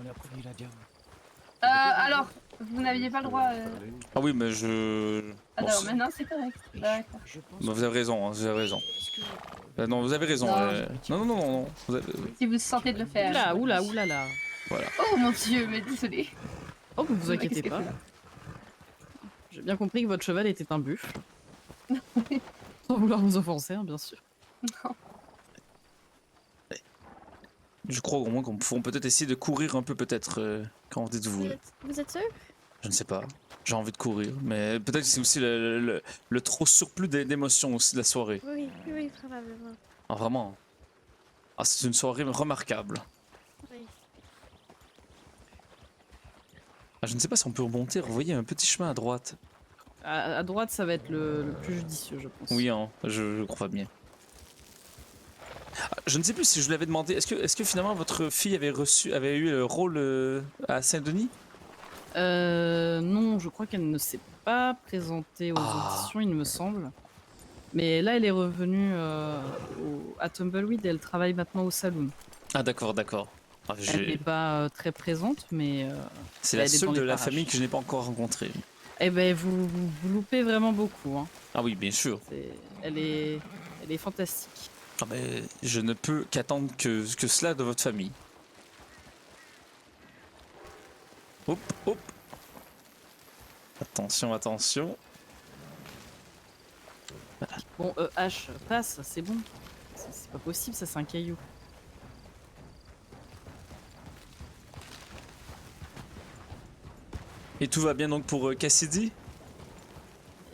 On a prévenu la dame. Alors, vous n'aviez pas le droit. Ah oui, mais je... Ah Bon, non, maintenant c'est correct. D'accord. bah, vous avez raison, hein, vous avez raison. Non, vous avez raison. Non. Non, non, non, non, non. Si vous sentez de le faire. Oula, oula, oula là. Voilà. Oh mon dieu, mais désolé. Oh, vous vous Mais inquiétez qu'est-ce pas. que J'ai bien compris que votre cheval était un buffle. Sans vouloir vous offenser, hein, bien sûr. Non. Je crois au moins qu'on pourrait peut-être essayer de courir un peu, peut-être. Quand dites-vous? Vous êtes sûr? Je ne sais pas. J'ai envie de courir, mais peut-être que c'est aussi le trop surplus d'émotions aussi de la soirée. Oui, oui, probablement. Ah, vraiment. Ah, c'est une soirée remarquable. Oui. Ah, je ne sais pas si on peut remonter. Vous voyez un petit chemin à droite. À droite, ça va être le plus judicieux, je pense. Oui, hein, je crois bien. Ah, je ne sais plus si je vous l'avais demandé. Est-ce que finalement votre fille avait eu le rôle à Saint-Denis? Non, je crois qu'elle ne s'est pas présentée aux auditions, il me semble. Mais là, elle est revenue à Tumbleweed et elle travaille maintenant au saloon. Ah, d'accord, d'accord. Ah, Elle n'est pas très présente, mais... c'est la elle est seule dans de les la parages. famille que je n'ai pas encore rencontrée. Eh ben, vous loupez vraiment beaucoup. Hein. Ah oui, bien sûr. Elle est fantastique. Ah, mais je ne peux qu'attendre que cela de votre famille. Hop, hop. Attention, attention. Bon, H, passe, c'est bon. C'est pas possible, ça, c'est un caillou. Et tout va bien donc pour Cassidy?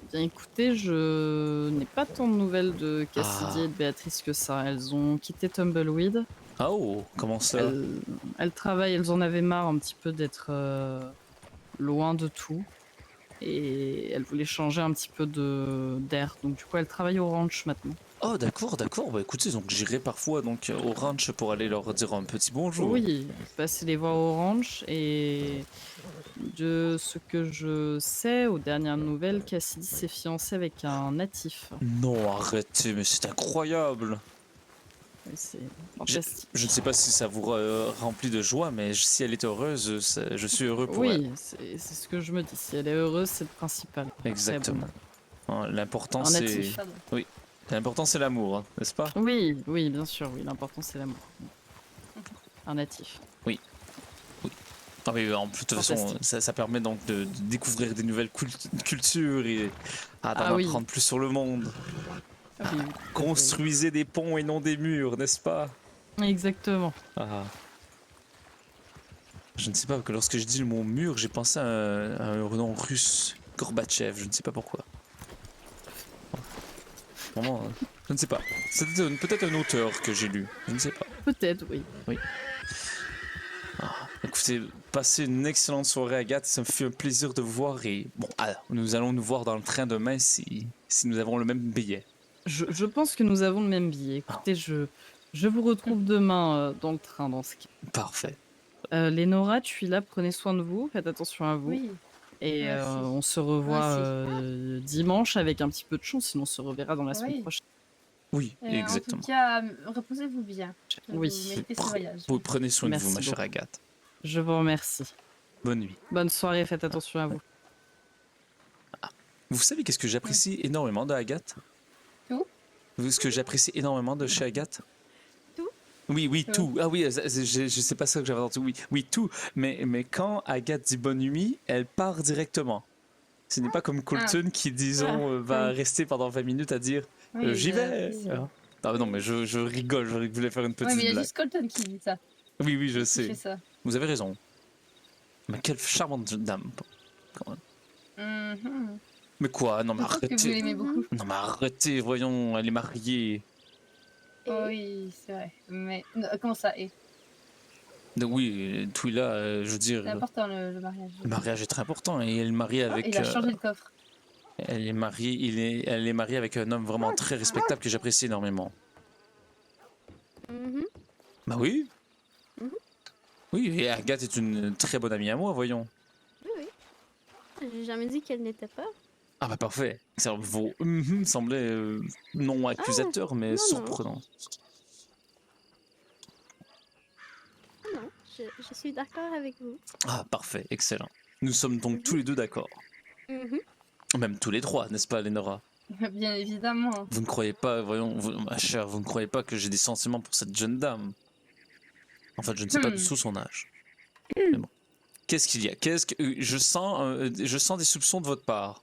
Eh bien, écoutez, je n'ai pas tant de nouvelles de Cassidy et de Béatrice que ça. Elles ont quitté Tumbleweed. Ah oh, comment ça? Elles travaillent, elles en avaient marre un petit peu d'être loin de tout. Et elles voulaient changer un petit peu d'air. Donc du coup, elles travaillent au ranch maintenant. Oh d'accord, d'accord. Bah écoutez, donc j'irai parfois donc au ranch pour aller leur dire un petit bonjour. Oui, passer les voir au ranch et de ce que je sais, aux dernières nouvelles, Cassidy s'est fiancée avec un natif. Non, arrêtez, mais c'est incroyable. Oui, c'est fantastique. Je ne sais pas si ça vous remplit de joie, mais si elle est heureuse, je suis heureux pour elle. Oui, c'est ce que je me dis. Si elle est heureuse, c'est le principal. Exactement. Hein, l'important Un c'est... natif. Oui. L'important c'est l'amour, hein, n'est-ce pas? Oui, oui, bien sûr, oui. L'important, c'est l'amour. Un natif. Oui. Oui. Ah mais en plus, de toute façon, Fantastique. ça permet donc de découvrir des nouvelles cultures et d'en apprendre plus sur le monde. Ah oui, Construisez des ponts et non des murs, n'est-ce pas? exactement. Ah. Je ne sais pas, que lorsque je dis le mot mur, j'ai pensé à un nom russe, Gorbatchev, je ne sais pas pourquoi. Vraiment, je ne sais pas. C'était peut-être un auteur que j'ai lu, je ne sais pas. Peut-être, oui. Oui. Ah, écoutez, passez une excellente soirée, Agathe. Ça me fait un plaisir de vous voir. Et bon, alors, nous allons nous voir dans le train demain si nous avons le même billet. Je pense que nous avons le même billet. Écoutez, je vous retrouve demain dans le train dans ce cas. Parfait. Lénora, tu es là, prenez soin de vous, faites attention à vous. Oui. Et Merci. on se revoit dimanche avec un petit peu de chance, sinon on se reverra dans la semaine Oui. prochaine. Oui, exactement. En tout cas, reposez-vous bien. Oui. Vous méritez ce voyage. Vous prenez soin de vous, Merci ma chère beaucoup. Agathe. Je vous remercie. Bonne nuit. Bonne soirée, faites attention à vous. Vous savez qu'est-ce que j'apprécie énormément de Agathe? Tout. Ce que j'apprécie énormément de chez Agathe? Tout. Oui, oui, Tout. tout. Ah oui, je sais pas ça que j'avais entendu. Oui, oui, tout. Mais quand Agathe dit bonne nuit, elle part directement. Ce n'est pas comme Colton qui, disons, va rester pendant 20 minutes à dire Oui, j'y vais. oui. Ah non, mais je rigole, je voulais faire une petite Oui, mais il y a blague. juste Colton qui dit ça. Oui, oui, je Qui sais. fait ça. Vous avez raison. Mais quelle charmante dame, quand même. Mhm. Mais quoi? Non, mais Je pense que vous arrêtez. l'aimez beaucoup. Non, mais arrêtez, voyons, elle est mariée. Oui, c'est vrai. Mais comment ça est? Donc oui, Twila, je veux dire, C'est important le mariage. le mariage est très important et elle est mariée avec... Il a changé de coffre. elle est mariée, elle est mariée avec un homme vraiment très respectable que j'apprécie énormément. Mhm. Bah oui. Mhm. Oui, et Agathe est une très bonne amie à moi, voyons. Oui, oui. J'ai jamais dit qu'elle n'était pas. Ah bah parfait. Vos semblait non accusateur, mais non, surprenant. Non, je suis d'accord avec vous. Ah, parfait, excellent. Nous sommes donc tous les deux d'accord. Mhm. Même tous les trois, n'est-ce pas, Lénora? Bien évidemment. Vous ne croyez pas, voyons, ma chère, vous ne croyez pas que j'ai des sentiments pour cette jeune dame? En fait, je ne sais pas du tout son âge. Mais bon. Qu'est-ce qu'il y a? Je sens des soupçons de votre part.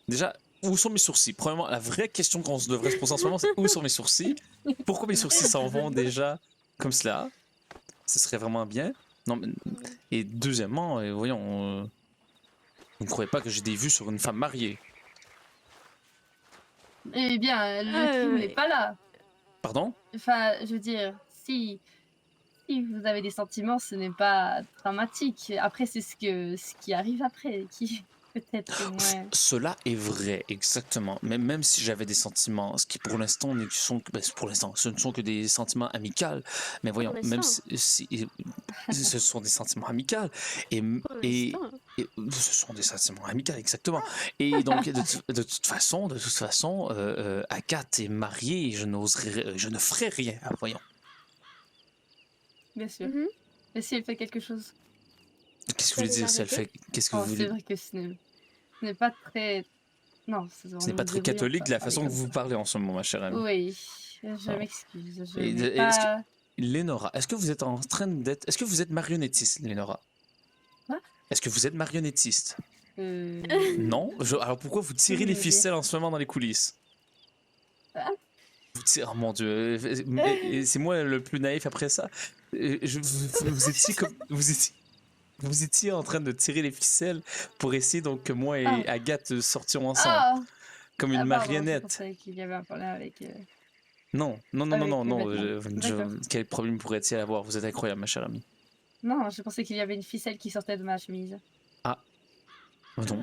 Déjà, où sont mes sourcils? Premièrement, la vraie question qu'on devrait se poser en ce moment, c'est où sont mes sourcils? Pourquoi mes sourcils s'en vont déjà comme cela? Ce serait vraiment bien. Non, mais... Et deuxièmement, voyons, vous ne croyez pas que j'ai des vues sur une femme mariée? Eh bien, le crime n'est pas là. Pardon? Enfin, je veux dire, si vous avez des sentiments, ce n'est pas dramatique. Après, c'est ce qui arrive après qui peut-être est moins. Cela est vrai, exactement. Mais même si j'avais des sentiments, ce qui pour l'instant pour l'instant, ce ne sont que des sentiments amicaux. Mais voyons, même si ce sont des sentiments amicaux et ce sont des sentiments amicaux, exactement. Et donc de toute façon, Agathe est mariée et je ne ferai rien. Voyons. Bien sûr. Mhm. Et si elle fait quelque chose? Qu'est-ce que vous voulez dire si elle fait? Qu'est-ce que vous C'est voulez? vrai que ce n'est pas très. Non, Ce n'est pas très catholique de la façon que que vous parlez en ce moment, ma chère amie. Oui, je Ah. m'excuse. Je Et- n'ai et- pas. Lénora, est-ce que vous êtes en train d'être... Est-ce que vous êtes marionnettiste, Lénora? Quoi? Est-ce que vous êtes marionnettiste? Euh, Non? Alors pourquoi vous tirez les ficelles en ce moment dans les coulisses? Ah. Vous tirez... Oh mon Dieu, c'est moi le plus naïf après ça. Vous étiez comme... Vous étiez en train de tirer les ficelles pour essayer donc que moi et Ah. Agathe sortions ensemble, Ah, comme une pardon, marionnette. Je pensais qu'il y avait un problème avec. Non, Avec le vêtement. D'accord. quel problème pourrait-il y avoir? Vous êtes incroyable, ma chère amie. Non, je pensais qu'il y avait une ficelle qui sortait de ma chemise. Non.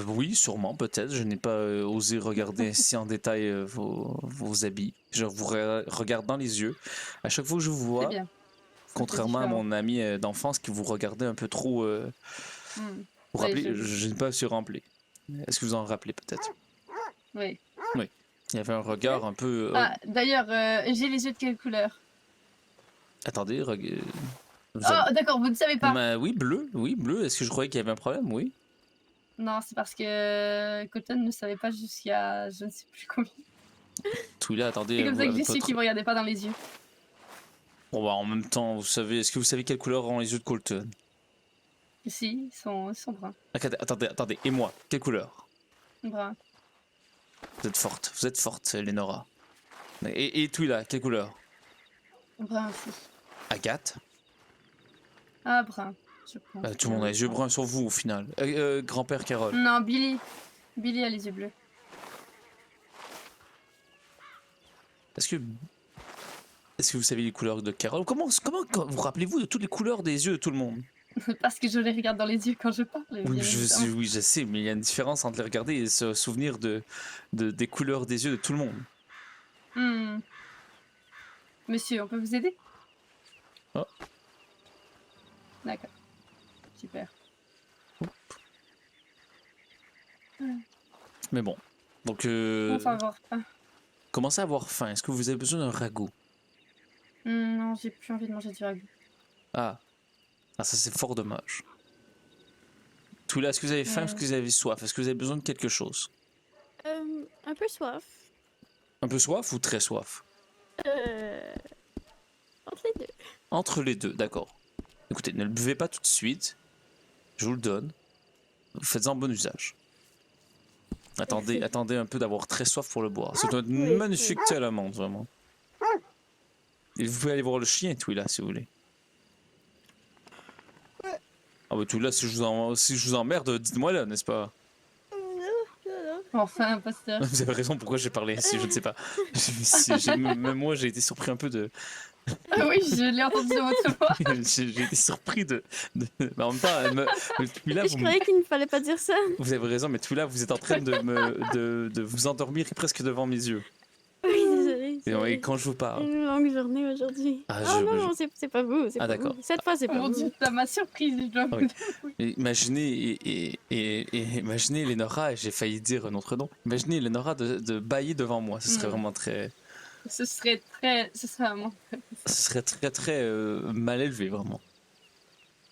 Oui, sûrement, peut-être. Je n'ai pas osé regarder si en détail vos habits. Je vous regarde dans les yeux. À chaque fois que je vous C'est vois, bien. contrairement à différent. mon ami d'enfance qui vous regardait un peu trop... Hmm. Vous vous Oui, rappelez, je- je n'ai pas su rappeler. Est-ce que vous en rappelez peut-être? Oui. Il y avait un regard un peu... Ah, d'ailleurs, j'ai les yeux de quelle couleur? Attendez, vous Oh, avez- d'accord, vous ne savez pas. Oui, bleu, oui, bleu. Est-ce que je croyais qu'il y avait un problème? Oui. Non, c'est parce que Colton ne savait pas jusqu'à je ne sais plus combien. Tout là, attendez. C'est comme ça que j'ai su votre- qu'il me regardait pas dans les yeux. Bon, bah, en même temps, vous savez... Est-ce que vous savez quelle couleur ont les yeux de Colton? Si, ils sont bruns. Attendez. Et moi, quelle couleur? Bruns. Vous êtes forte, Lénora. Et Twila, quelle couleur? Bruns aussi. Agathe? Ah, brun, je pense. Tout le monde a les yeux bruns sur vous au final. Grand-père Carole. Non, Billy. Billy a les yeux bleus. Est-ce que vous savez les couleurs de Carole? Comment vous rappelez-vous de toutes les couleurs des yeux de tout le monde? Parce que je les regarde dans les yeux quand je parle. Oui, bien évidemment. oui, je sais, mais il y a une différence entre les regarder et se souvenir des couleurs des yeux de tout le monde. Hmm. Monsieur, on peut vous aider? Oh. D'accord. Super. Mais bon. Donc, Enfin, voir. Ah. commencez à avoir faim. Est-ce que vous avez besoin d'un ragoût? Non, j'ai plus envie de manger du ragoût. Ah, ça c'est fort dommage. Tout là, est-ce que vous avez faim? Est-ce que vous avez soif? Est-ce que vous avez besoin de quelque chose? Un peu soif. Un peu soif ou très soif? Entre les deux. Entre les deux, d'accord. Écoutez, ne le buvez pas tout de suite. Je vous le donne. Faites-en bon usage. Attendez un peu d'avoir très soif pour le boire. C'est un Oui, magnifique thé à la menthe, vraiment. Et vous pouvez aller voir le chien, tout là, si vous voulez. Ah bah tout là, si je vous emmerde, dites-moi là, n'est-ce pas? Enfin, imposteur. Vous avez raison, pourquoi j'ai parlé ainsi, je ne sais pas. Même moi, j'ai été surpris un peu de... Ah oui, je l'ai entendu de votre voix. j'ai été surpris mais en même temps, Twila, Je croyais qu'il ne fallait pas dire ça. vous avez raison, mais Twila, vous êtes en train de vous endormir presque devant mes yeux. Oui, désolée. Et quand je vous parle... Une longue journée aujourd'hui. Ah, Oh non, c'est pas vous. Ah, d'accord. Cette fois, c'est Oh pas mon vous. dieu, ça m'a surprise. Je dois Ah oui. Imaginez, imaginez Lénora, et j'ai failli dire un autre nom, imaginez Lénora de bailler devant moi, ce serait vraiment très... Ce serait vraiment. Ce serait très très mal élevé, vraiment.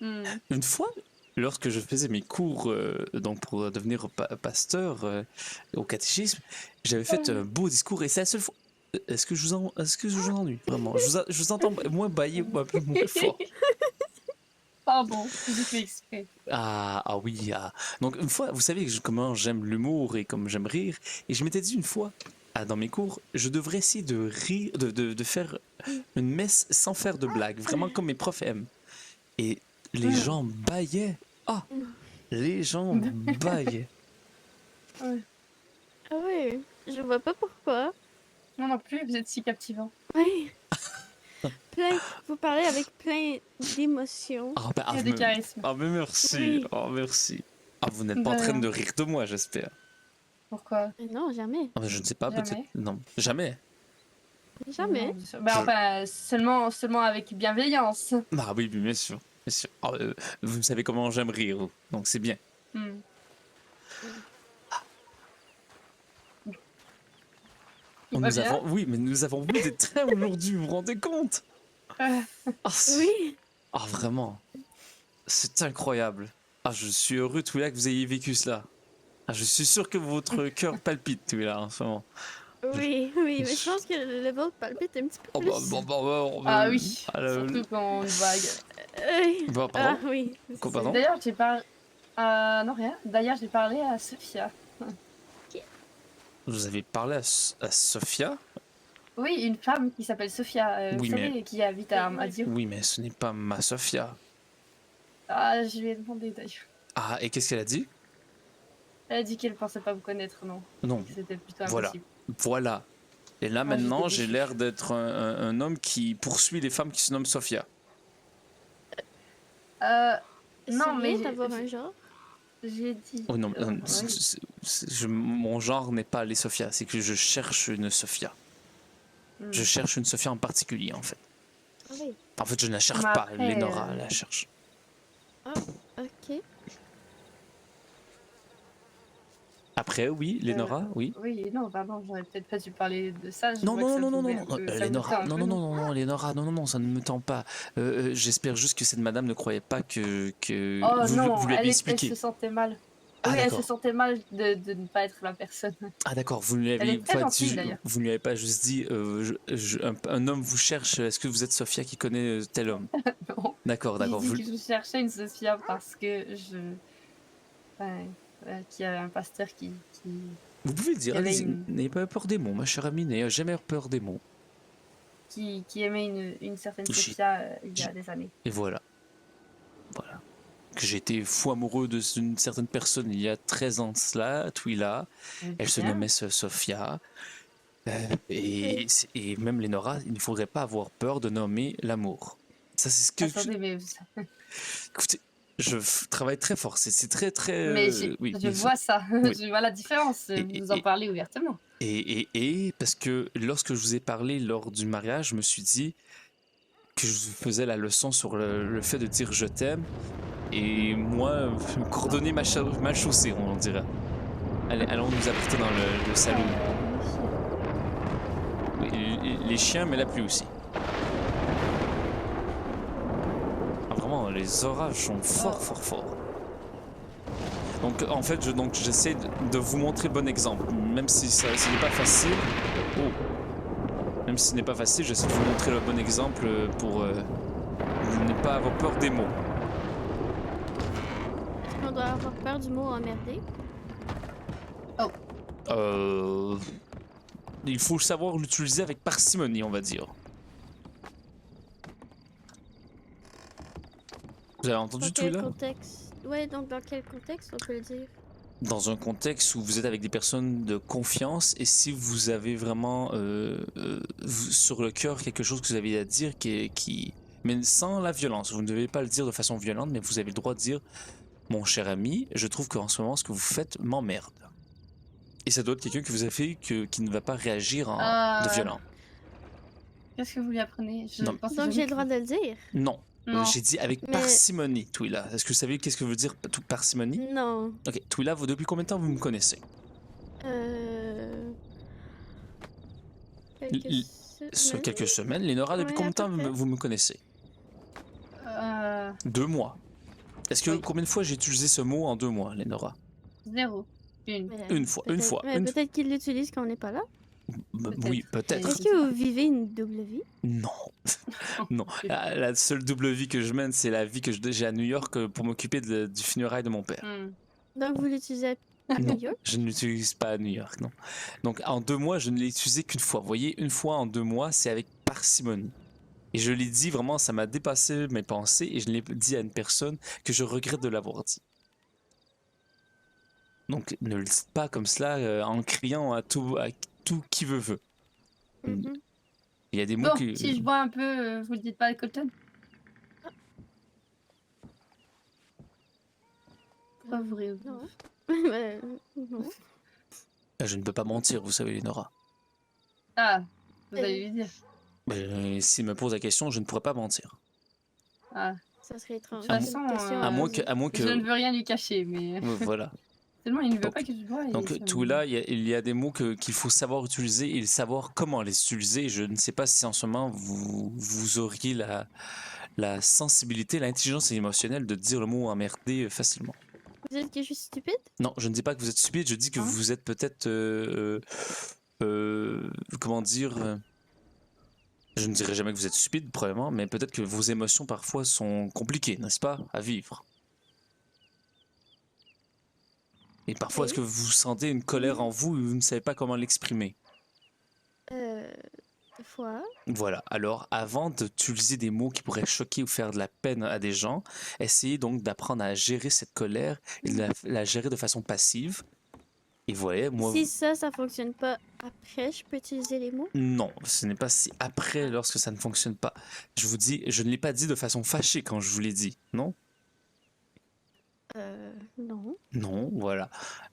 Une fois, lorsque je faisais mes cours donc pour devenir pasteur au catéchisme, j'avais fait un beau discours et c'est la seule fois. Est-ce que je vous ennuie vraiment? Je vous entends moins bailler ou un peu moins fort. Pardon, j'ai fait exprès. Ah oui, ah. Donc une fois, vous savez comment j'aime l'humour et comme j'aime rire, et je m'étais dit une fois, dans mes cours, je devrais essayer de rire, de faire une messe sans faire de blagues, vraiment comme mes profs aiment. Et les gens bâillaient. Ah, les gens bâillaient. Ouais. Ah ouais, je vois pas pourquoi. Moi non plus, vous êtes si captivant. Oui. Vous parlez avec plein d'émotions. Ah, Il y a des charismes. Ah, mais merci. Oui. Oh, merci. Ah, vous n'êtes pas en train de rire de moi, j'espère. Pourquoi? Non, jamais. Ah, je ne sais pas, Jamais. peut-être. Non, jamais. Jamais. Non, bien sûr. Bah, enfin, seulement avec bienveillance. Ah oui, bien sûr. Bien sûr. Ah, vous savez comment j'aime rire, vous. Donc c'est bien. Hmm. Tout va Nous bien? avons, oui, mais nous avons vu des trains aujourd'hui, vous vous rendez compte? Ah, Oui. ah, vraiment. C'est incroyable. Ah, je suis heureux, tout là, que vous ayez vécu cela. Ah, je suis sûr que votre cœur palpite, tout là, en ce moment. Oui, oui, mais je pense que le vôtre palpite un petit peu Oh, plus. Ah oui, alors, surtout quand on vague. Bah, Ah pardon? oui. Quoi, pardon? D'ailleurs, j'ai parlé... non, rien. D'ailleurs, j'ai parlé à Sophia. Vous avez parlé à Sophia? Oui, une femme qui s'appelle Sophia, Oui, vous mais- savez, qui habite à Adio. Oui, mais ce n'est pas ma Sophia. Ah, je lui ai demandé d'ailleurs. Ah, et qu'est-ce qu'elle a dit? Elle a dit qu'elle pensait pas vous connaître, non. Non. Que c'était plutôt Voilà. impossible. Voilà. Et là, Ah, maintenant, j'étais j'ai déçue. l'air d'être un homme qui poursuit les femmes qui se nomment Sophia. Non, C'est mais bien d'avoir un genre. j'ai dit... Oh non, oui. mon genre n'est pas les Sophia, c'est que je cherche une Sophia. Je cherche une Sophia en particulier, en fait. Ah oui. En fait, je ne la cherche Mais pas, après, Lénora la cherche. Ok. Après, oui, Lénora, oui. Oui, non, pardon, j'aurais peut-être pas dû parler de ça. Je Non, vois que non, ça non, non, pouvait non, un non, peu- ça vous Lénora, tend un non, peu, non, non, non, Lénora, non, non, ça ne me tend pas. J'espère juste que cette madame ne croyait pas que Oh vous non, lui avez elle expliqué. se sentait mal. Ah, Oui, elle se d'accord. sentait mal de ne pas être la personne. Ah, d'accord, vous ne lui Elle avez est très pas gentille, dit, d'ailleurs. vous ne lui avez pas juste dit, un homme vous cherche, est-ce que vous êtes Sophia qui connaît tel homme? Non. D'accord, J'ai d'accord. dit Vous... que je cherchais une Sophia parce que enfin, qu'il y avait un pasteur vous pouvez le dire, Il y avait allez-y, une- n'ayez pas peur des mots, ma chère amie, n'ayez jamais peur des mots. qui aimait une certaine J'ai- Sophia il y a des années. Et voilà. Voilà. Que j'ai été fou amoureux d'une certaine personne il y a 13 ans de cela, Twila. Elle se Bien. nommait Sophia. Et même Lénora, il ne faudrait pas avoir peur de nommer l'amour. Ça, c'est ce que. Attendez, mais, Écoutez, travaille très fort. C'est très, très. mais oui, je vois ça. Oui. Je vois la différence. Vous en parlez ouvertement. Et parce que lorsque je vous ai parlé lors du mariage, je me suis dit que je vous faisais la leçon sur le fait de dire je t'aime. Et moi, coordonner mal chaussée, on dirait. Allez, allons nous abriter dans le salon. Oui, les chiens, mais la pluie aussi. Ah, vraiment, les orages sont fort, fort, forts. Donc, en fait, j'essaie de vous montrer le bon exemple. Même si ce n'est pas facile. Oh. Même si ce n'est pas facile, j'essaie de vous montrer le bon exemple pour ne pas avoir peur des mots. On doit avoir peur du mot emmerdé. Il faut savoir l'utiliser avec parcimonie, on va dire. Vous avez entendu Dans tout quel là? contexte? Ouais, donc dans quel contexte on peut le dire? Dans un contexte où vous êtes avec des personnes de confiance et si vous avez vraiment sur le cœur quelque chose que vous avez à dire mais sans la violence. Vous ne devez pas le dire de façon violente, mais vous avez le droit de dire mon cher ami, je trouve qu'en ce moment ce que vous faites m'emmerde. Et ça doit être quelqu'un que vous avez fait qui ne va pas réagir de violent. Qu'est-ce que vous lui apprenez? Non. Donc j'ai le droit de le dire? Non. Non. J'ai dit avec Mais- parcimonie, Twila. Est-ce que vous savez qu'est-ce que veut dire parcimonie? Non. Ok, Twila, vous depuis combien de temps vous me connaissez? Quelques Sur quelques semaines. Lénora, depuis Ouais, combien à de temps peu près. vous me connaissez? Euh, 2 mois. Est-ce que Oui. combien de fois j'ai utilisé ce mot en 2 mois, Lénora? 0. Une. Une fois, une fois, une Peut-être qu'il l'utilise quand on n'est pas là. Oui, Peut-être. peut-être. Est-ce que vous vivez une double vie? Non, non. La seule double vie que je mène, c'est la vie que j'ai à New York pour m'occuper du funérail de mon père. Donc vous l'utilisez à Non, New York? je ne l'utilise pas à New York, non. Donc en 2 mois, je ne l'ai utilisé qu'une fois. Vous voyez, une fois en 2 mois, c'est avec parcimonie. Et je l'ai dit vraiment, ça m'a dépassé mes pensées et je l'ai dit à une personne que je regrette de l'avoir dit. Donc ne le dites pas comme cela en criant à tout qui veut. Mhm. Il y a des mots Bon, que... si je bois un peu, vous le dites pas à Colton? Pas vrai. Non. Ben, non. Je ne peux pas mentir, vous savez, Lénora. Ah, vous allez lui dire. S'il me pose la question, je ne pourrais pas mentir. Ah, Ça serait étrange. De toute C'est façon, une question À moins je que... ne veux rien lui cacher, mais Voilà. tellement il ne veut Donc- pas que je bois. Donc tout là, il y a des mots qu'il faut savoir utiliser et savoir comment les utiliser. Je ne sais pas si en ce moment vous auriez la sensibilité, l'intelligence émotionnelle de dire le mot emmerder facilement. Vous dites que je suis stupide? Non, je ne dis pas que vous êtes stupide, je dis que Hein? vous êtes peut-être... comment dire... je ne dirais jamais que vous êtes stupide, probablement, mais peut-être que vos émotions parfois sont compliquées, n'est-ce pas, à vivre. Et parfois, Oui. est-ce que vous sentez une colère en vous et vous ne savez pas comment l'exprimer? Des fois. Voilà, alors avant d'utiliser des mots qui pourraient choquer ou faire de la peine à des gens, essayez donc d'apprendre à gérer cette colère et de la gérer de façon passive. Et voilà, moi... Si ça fonctionne pas après, je peux utiliser les mots? Non, ce n'est pas si après lorsque ça ne fonctionne pas. Je vous dis, je ne l'ai pas dit de façon fâchée quand je vous l'ai dit, non? Non. Non, voilà.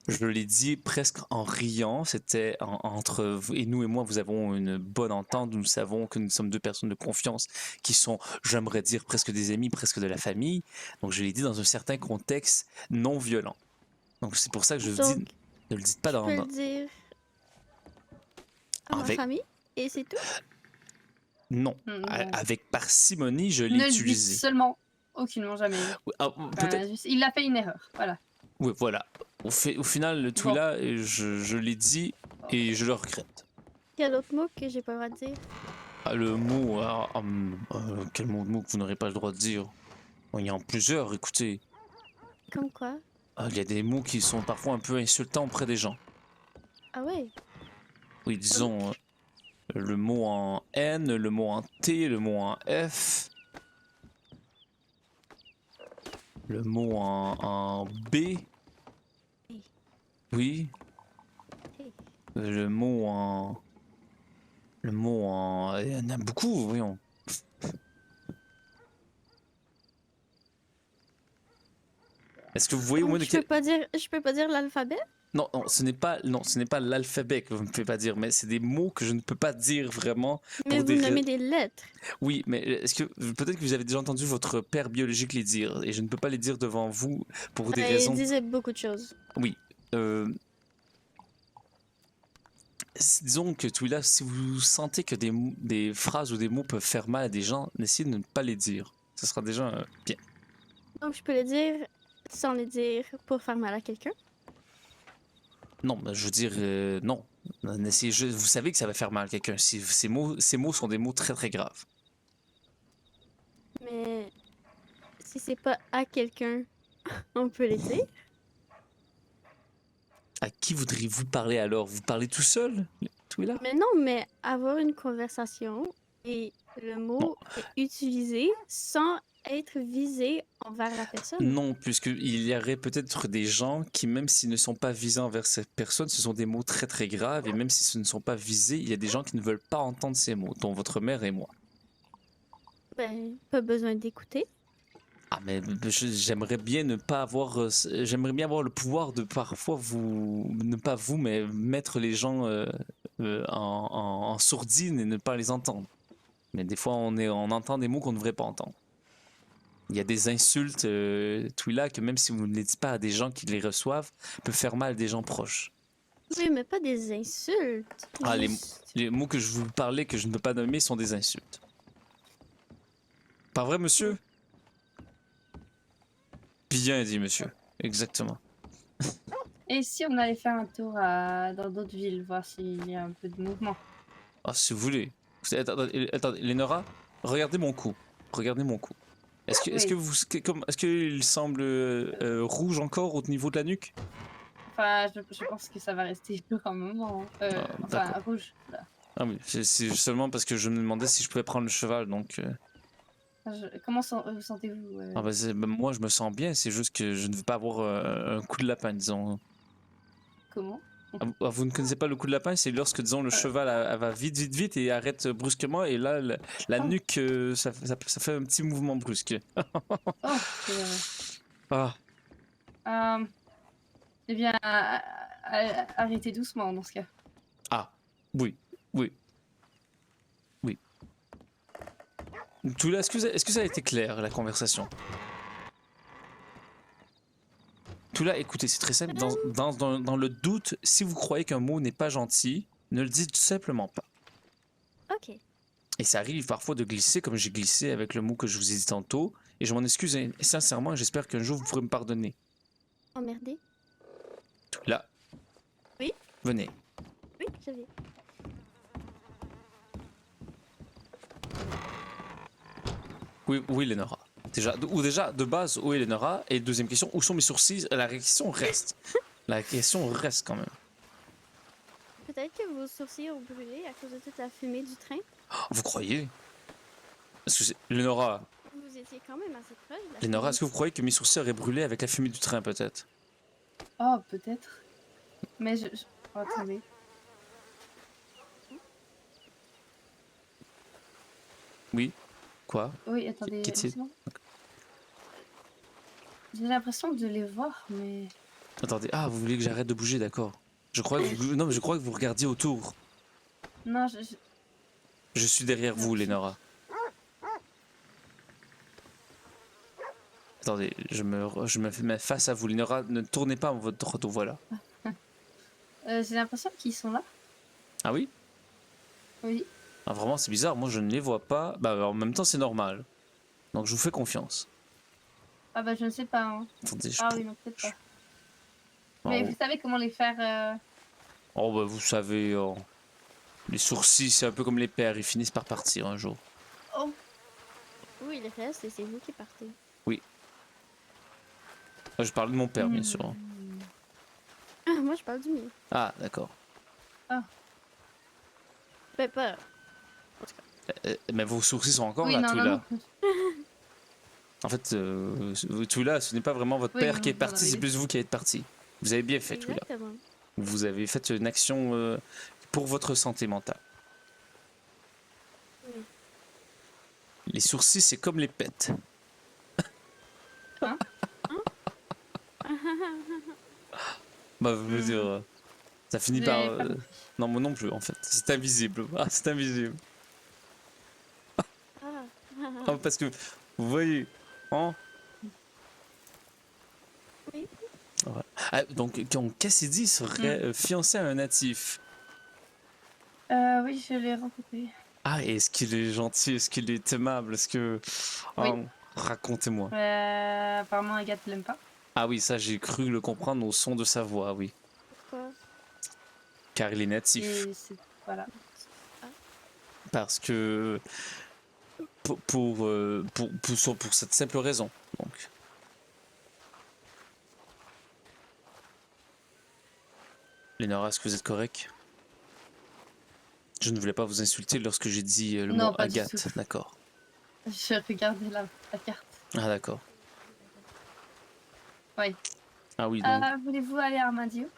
Je l'ai dit presque en riant. C'était entre vous et nous et moi, vous avons une bonne entente. Nous savons que nous sommes 2 personnes de confiance qui sont, j'aimerais dire, presque des amis, presque de la famille. Donc je l'ai dit dans un certain contexte non violent. Donc c'est pour ça que je vous dis, Donc, ne le dites pas je peux dans... le dire à ma Avec- famille et c'est tout? Non, Non. avec parcimonie, je Ne l'ai le dites utilisé. seulement aucunement jamais. Oui, ah, peut-être... Juste, il a fait une erreur, voilà. Oui, voilà. Au final, le tout Bon. là, je l'ai dit et je le regrette. Quel autre mot que j'ai pas le droit de dire? Ah, le mot, quel mot que vous n'aurez pas le droit de dire? Il y en a plusieurs, écoutez. Comme quoi? Il y a des mots qui sont parfois un peu insultants auprès des gens. Ah ouais? Oui, disons le mot en N, le mot en T, le mot en F. Le mot en B. Oui. Le mot en... Il y en a beaucoup, voyons. Est-ce que vous voyez au moins Donc, de je peux pas dire l'alphabet? Non, ce n'est pas l'alphabet que vous ne pouvez pas dire, mais c'est des mots que je ne peux pas dire vraiment. Mais vous des nommez des lettres. Oui, mais est-ce que peut-être que vous avez déjà entendu votre père biologique les dire, et je ne peux pas les dire devant vous pour des raisons. Il disait beaucoup de choses. Oui. Disons que Twila, si vous sentez que des phrases ou des mots peuvent faire mal à des gens, essayez de ne pas les dire. Ce sera déjà bien. Donc, je peux les dire sans les dire pour faire mal à quelqu'un? Non, mais je veux dire, non. Vous savez que ça va faire mal à quelqu'un. Ces mots sont des mots très très graves. Mais si c'est pas à quelqu'un, on peut les dire? À qui voudriez-vous parler alors? Vous parlez tout seul, Twila? Mais non, mais avoir une conversation et le mot est utilisé sans être visé envers la personne. Non, puisqu'il y aurait peut-être des gens qui, même s'ils ne sont pas visés envers cette personne, ce sont des mots très très graves, et même si ce ne sont pas visés, il y a des gens qui ne veulent pas entendre ces mots, dont votre mère et moi. Ben, pas besoin d'écouter. Ah, mais j'aimerais bien ne pas avoir... j'aimerais bien avoir le pouvoir de parfois ne pas vous, mais mettre les gens en sourdine et ne pas les entendre. Mais des fois, on entend des mots qu'on ne devrait pas entendre. Il y a des insultes, Twila, que même si vous ne les dites pas à des gens qui les reçoivent, peut faire mal à des gens proches. Oui, mais pas des insultes. Ah, Juste- les mots que je vous parlais, que je ne peux pas nommer, sont des insultes. Pas vrai, monsieur? Bien dit, monsieur. Exactement. Et si on allait faire un tour dans d'autres villes, voir s'il y a un peu de mouvement? Ah, si vous voulez. Attendez, Lénora, regardez mon cou. Regardez mon cou. Est-ce que Oui. vous, est-ce qu'il semble rouge encore au niveau de la nuque? Enfin, je pense que ça va rester pour un moment. Ah, Enfin, d'accord. rouge. Là. Ah oui, c'est seulement parce que je me demandais si je pouvais prendre le cheval, donc. Comment vous sentez-vous Ah bah, moi, je me sens bien. C'est juste que je ne veux pas avoir un coup de lapin, disons. Comment? Vous ne connaissez pas le coup de lapin? C'est lorsque, disons, le cheval elle va vite, vite, vite et arrête brusquement, et là, la Oh. nuque, ça fait un petit mouvement brusque. Oh, Ah, eh bien, arrêtez doucement dans ce cas. ah, oui, oui, oui. Tout là, est-ce que ça a été clair, la conversation? Tout là, écoutez, c'est très simple. Dans le doute, si vous croyez qu'un mot n'est pas gentil, ne le dites tout simplement pas. Ok. Et ça arrive parfois de glisser, comme j'ai glissé avec le mot que je vous ai dit tantôt, et je m'en excuse sincèrement, et j'espère qu'un jour vous pourrez me pardonner. Emmerdé. Tout là. Oui. Venez. Oui, j'avais. Oui, où est Lénora? Déjà, de base, où est Lénora? Et deuxième question, où sont mes sourcils? La question reste. La question reste quand même. Peut-être que vos sourcils ont brûlé à cause de toute la fumée du train. Vous croyez? Lénora, Vous étiez quand même assez proche de la Lénora, fumée est-ce que vous croyez que mes sourcils auraient brûlé avec la fumée du train, peut-être? Oh, peut-être. Mais oh, attendez. Oui? Quoi? Oui, attendez. Qu'est-il? Laissez-moi. J'ai l'impression de les voir, mais... Attendez, ah, vous voulez que j'arrête de bouger, d'accord. Non, mais je crois que vous regardiez autour. Non, Je suis derrière vous, Lénora. Attendez, je me mets face à vous, Lénora. Ne tournez pas votre dos, voilà. j'ai l'impression qu'ils sont là. Ah oui? Oui. Ah, vraiment, c'est bizarre. Moi, je ne les vois pas. Bah, en même temps, c'est normal. Donc, je vous fais confiance. Ah bah je ne sais pas. Hein. Attendez, Ah oui, non, peut-être pas. Ah, Mais oh. vous savez comment les faire Oh, bah, vous savez, oh, les sourcils, c'est un peu comme les pères. Ils finissent par partir un jour. Oh, Oui, le reste, c'est vous qui partez. Ah, je parle de mon père, bien sûr. Ah, moi, je parle du mien. Ah, d'accord. Ben, pas. Mais vos sourcils sont encore oui, là, non, tout non, là. non. En fait, tout là, ce n'est pas vraiment votre Oui, père non, qui est vous en parti, avez c'est dit. plus vous qui êtes parti. Vous avez bien fait, tout là. Exactement. Vous avez fait une action pour votre santé mentale. Oui. Les sourcils, c'est comme les pets. Hein? Bah, je veux dire, ça finit Vous par. avez pas Non, moi non plus, en fait. C'est invisible. Ah, c'est invisible. Ah. Ah, parce que, vous voyez, hein? Oui. Ouais. Ah, donc, Cassidy serait fiancé à un natif. Oui, je l'ai rencontré. Ah, et est-ce qu'il est gentil? Est-ce qu'il est aimable? Est-ce que. Oui. Ah, racontez-moi. Apparemment, Agathe l'aime pas. Ah oui, ça, j'ai cru le comprendre au son de sa voix, oui. Pourquoi? Car il est natif. Et voilà. Parce que. Pour cette simple raison, donc. Lénora, est-ce que vous êtes correct? Je ne voulais pas vous insulter lorsque j'ai dit le Non, mot pas du Agathe, tout. d'accord. Je regardais la carte. Ah, d'accord. Oui. Ah oui, donc. Voulez-vous aller à Armadio?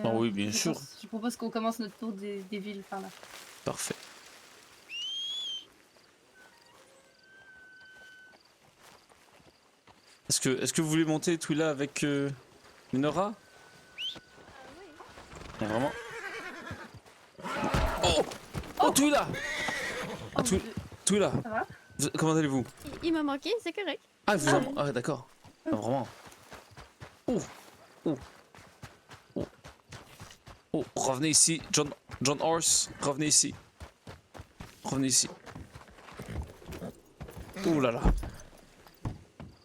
Ah oui, bien sûr. Je propose qu'on commence notre tour des villes par là. Parfait. Est-ce que vous voulez monter tout là avec Lénora? Oui. Vraiment? Oh! Oh, tout là! Ah, tout là! Ça va? Comment allez-vous? Il m'a manqué, c'est correct. Ah, vous en... Ah, d'accord. Ah, vraiment. Oh! Oh! Oh! Oh, revenez ici, John Horse, revenez ici. Revenez ici. Oh là là.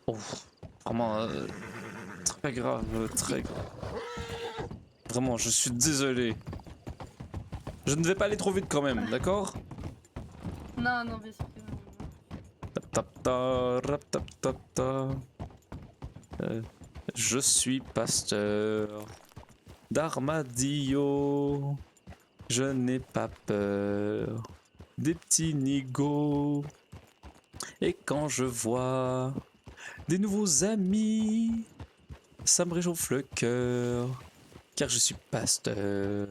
Oh, vraiment très grave, très grave. Vraiment, je suis désolé. Je ne vais pas aller trop vite quand même, d'accord? Non, non, bien sûr que non. Tap tap ta, rap tap tap ta. Je suis pasteur d'armadillo. Je n'ai pas peur des petits nigauds. Et quand je vois des nouveaux amis, ça me réchauffe le cœur, car je suis pasteur.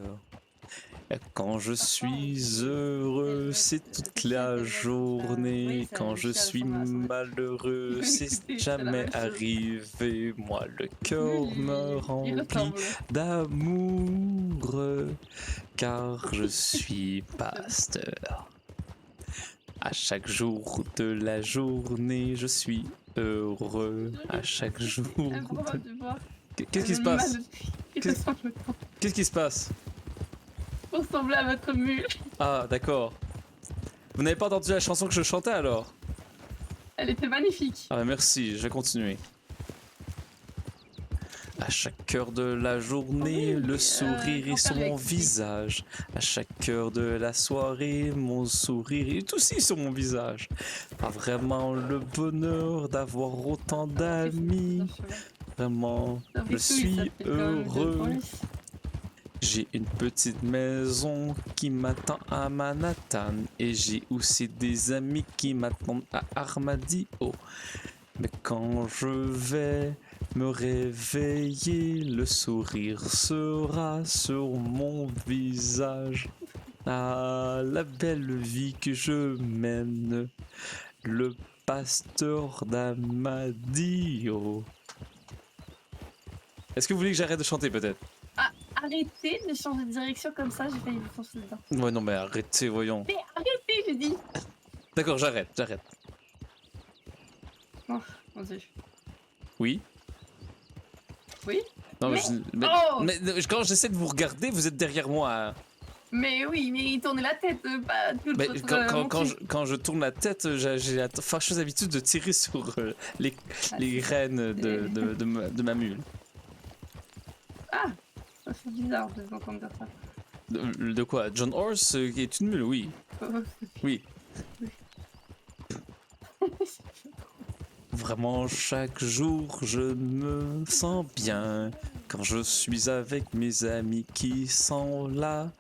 Et quand je suis heureux, c'est toute la journée. Quand je suis malheureux, c'est jamais arrivé. Moi, le cœur me remplit d'amour, car je suis pasteur. À chaque jour de la journée, je suis heureux. À chaque jour. Qu'est-ce qui se passe? Qu'est-ce qui se passe? Pour ressembler à votre mule. Ah, d'accord. Vous n'avez pas entendu la chanson que je chantais alors? Elle était magnifique. Ah, merci, je vais continuer. À chaque heure de la journée, le sourire est sur mon visage. À chaque heure de la soirée, mon sourire est aussi sur mon visage. Pas vraiment le bonheur d'avoir autant d'amis. Vraiment, je suis heureux. J'ai une petite maison qui m'attend à Manhattan et j'ai aussi des amis qui m'attendent à Armadillo. Mais quand je vais me réveiller, le sourire sera sur mon visage. Ah, la belle vie que je mène, le pasteur d'Armadillo. Est-ce que vous voulez que j'arrête de chanter peut-être? Arrêtez de changer de direction comme ça, j'ai failli vous foncer dedans. Ouais, non, mais arrêtez, voyons. Mais arrêtez, j'ai dit. D'accord, j'arrête. Oh, mon dieu. Oui? Oui? Non, mais, mais quand j'essaie de vous regarder, vous êtes derrière moi. Mais oui, mais tournez la tête, pas toute Mais votre quand je tourne la tête, j'ai la fâcheuse habitude de tirer sur les rênes de ma mule. Ah, ça fait bizarre de vous entendre dire ça. De quoi? John Horse est une mule, oui. Oui. Vraiment, chaque jour, je me sens bien quand je suis avec mes amis qui sont là.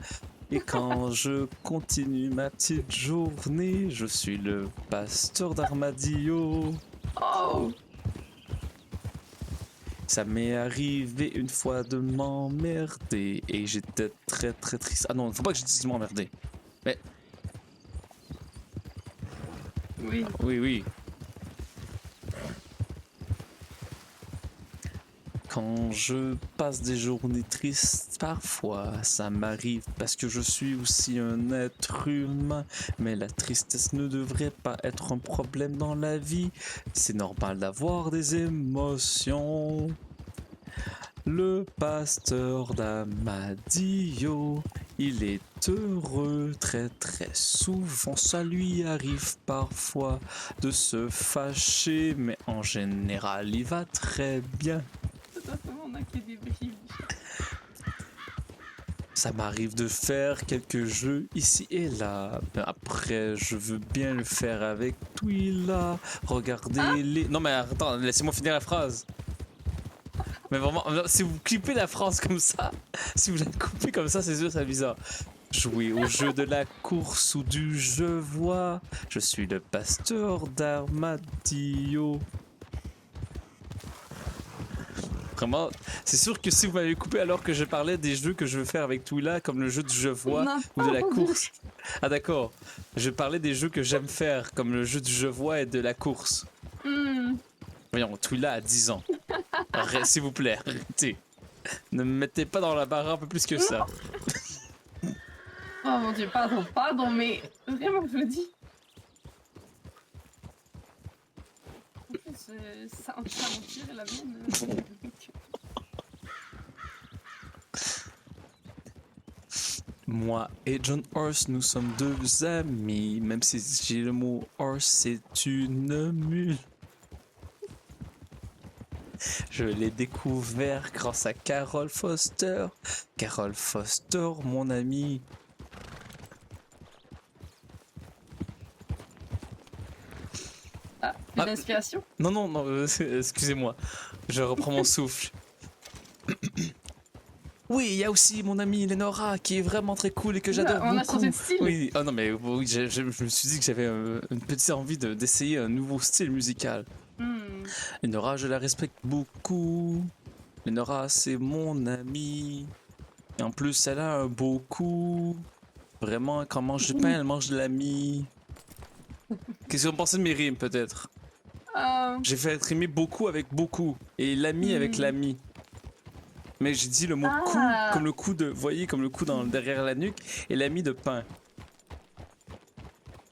Et quand je continue ma petite journée, je suis le pasteur d'Armadillo. Oh! Ça m'est arrivé une fois de m'emmerder et j'étais très très triste. Ah non, faut pas que je dise m'emmerder. Mais... Oui. Oui. Quand je passe des journées tristes, parfois ça m'arrive parce que je suis aussi un être humain. Mais la tristesse ne devrait pas être un problème dans la vie. C'est normal d'avoir des émotions. Le pasteur d'Armadillo, il est heureux très très souvent. Ça lui arrive parfois de se fâcher, mais en général il va très bien. On a que des brilles. Ça m'arrive de faire quelques jeux ici et là. Ben après, je veux bien le faire avec Twila. Regardez les... Non mais attends, laissez-moi finir la phrase. Mais vraiment, si vous clippez la phrase comme ça, si vous la coupez comme ça, c'est sûr, c'est bizarre. Jouer au jeu de la course ou du je vois. Je suis le pasteur d'Armadillo. Vraiment, c'est sûr que si vous m'avez coupé alors que je parlais des jeux que je veux faire avec Twila, comme le jeu du je vois ou de la course. Ah d'accord, je parlais des jeux que j'aime faire, comme le jeu du je vois et de la course. Voyons, Twila a 10 ans. S'il vous plaît, arrêtez. Ne me mettez pas dans la barre un peu plus que ça. Oh mon dieu, pardon, mais vraiment, je le dis. En plus, ça en tire la mienne. Moi et John Horse, nous sommes deux amis. Même si j'ai le mot horse, c'est une mule. Je l'ai découvert grâce à Carol Foster. Carol Foster, mon ami. Ah, une Ah. inspiration. Non, non, non, excusez-moi. Je reprends mon souffle. Oui, il y a aussi mon amie Lenora qui est vraiment très cool et que j'adore On a beaucoup. changé de style. Oui, oh non, mais oui, je me suis dit que j'avais une petite envie d'essayer un nouveau style musical. Hmm. Lenora, je la respecte beaucoup. Lenora, c'est mon amie. Et en plus, elle a un beau cou. Vraiment, quand elle mange du pain, elle mange de l'ami. Qu'est-ce que vous pensez de mes rimes, peut-être? Ah, J'ai fait rimer beaucoup avec beaucoup. Et l'ami avec l'ami. Mais j'ai dit le mot cou, Ah. comme le coup de, vous voyez, comme le coup derrière la nuque, et l'ami de pain.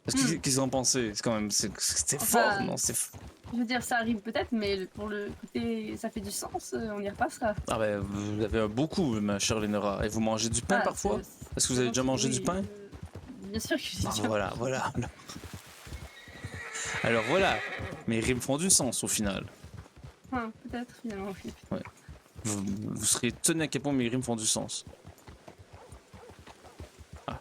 Qu'est-ce qu'ils en pensez? C'est quand même, c'est Enfin, fort, non? C'est je veux dire, ça arrive peut-être, mais pour le côté, ça fait du sens, on y repassera. Ah ben, vous avez un beau coup, ma chère Lenora. Et vous mangez du pain Ah, parfois? c'est- Est-ce que vous avez déjà mangé oui, du pain? Bien sûr que j'ai Ah, déjà. voilà, voilà. Alors voilà, mes rimes font du sens au final. Peut-être finalement. Oui. Vous serez tenu à quel point mes rimes font du sens. Ah.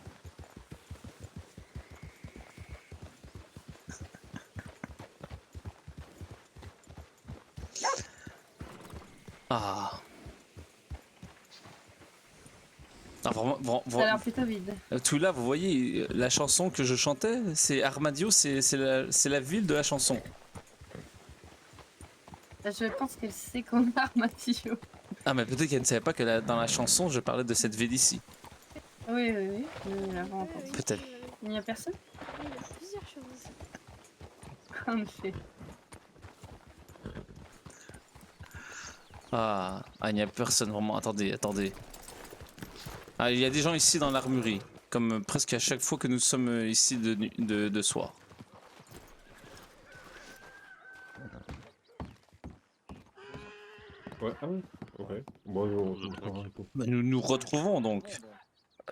Ah. Ah, Ça a l'air plutôt vide. tout là, vous voyez, la chanson que je chantais, c'est Armadio, c'est la ville de la chanson. Je pense qu'elle sait qu'on a Armadillo. Ah, mais peut-être qu'elle ne savait pas que dans la chanson, je parlais de cette ville ici. Oui. Nous l'avons entendu. Peut-être. Il n'y a personne? Il y a plusieurs choses. En effet. Ah, il n'y a personne vraiment. Attendez. Ah, il y a des gens ici dans l'armurerie, comme presque à chaque fois que nous sommes ici de soir. Ouais, ah ouais. Ouais. Bon, Nous nous retrouvons donc.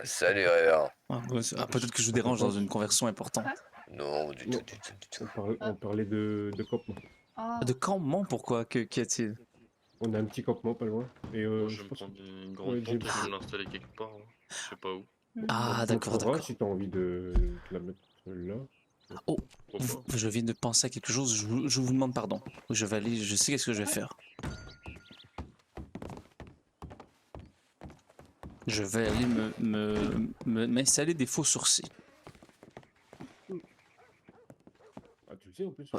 Salut Réa. Peut-être que je vous dérange dans une conversation importante. Non, du Non. tout, du tout, du tout. On parlait de campement. Ah, De campement, pourquoi? Qu'y a-t-il? On a un petit campement pas loin. Et Moi, je je vais me pense prendre une ouais, grande j'ai- tente et je vais l'installer quelque part. Hein. Je sais pas où. Ah, tu d'accord, montreras d'accord. si t'as envie de la mettre là. Oh, Pourquoi pas je viens de penser à quelque chose, je vous demande pardon. Je vais aller, je sais qu'est-ce que je vais faire. Je vais aller m'installer des faux sourcils. Ah, tu le sais en plus.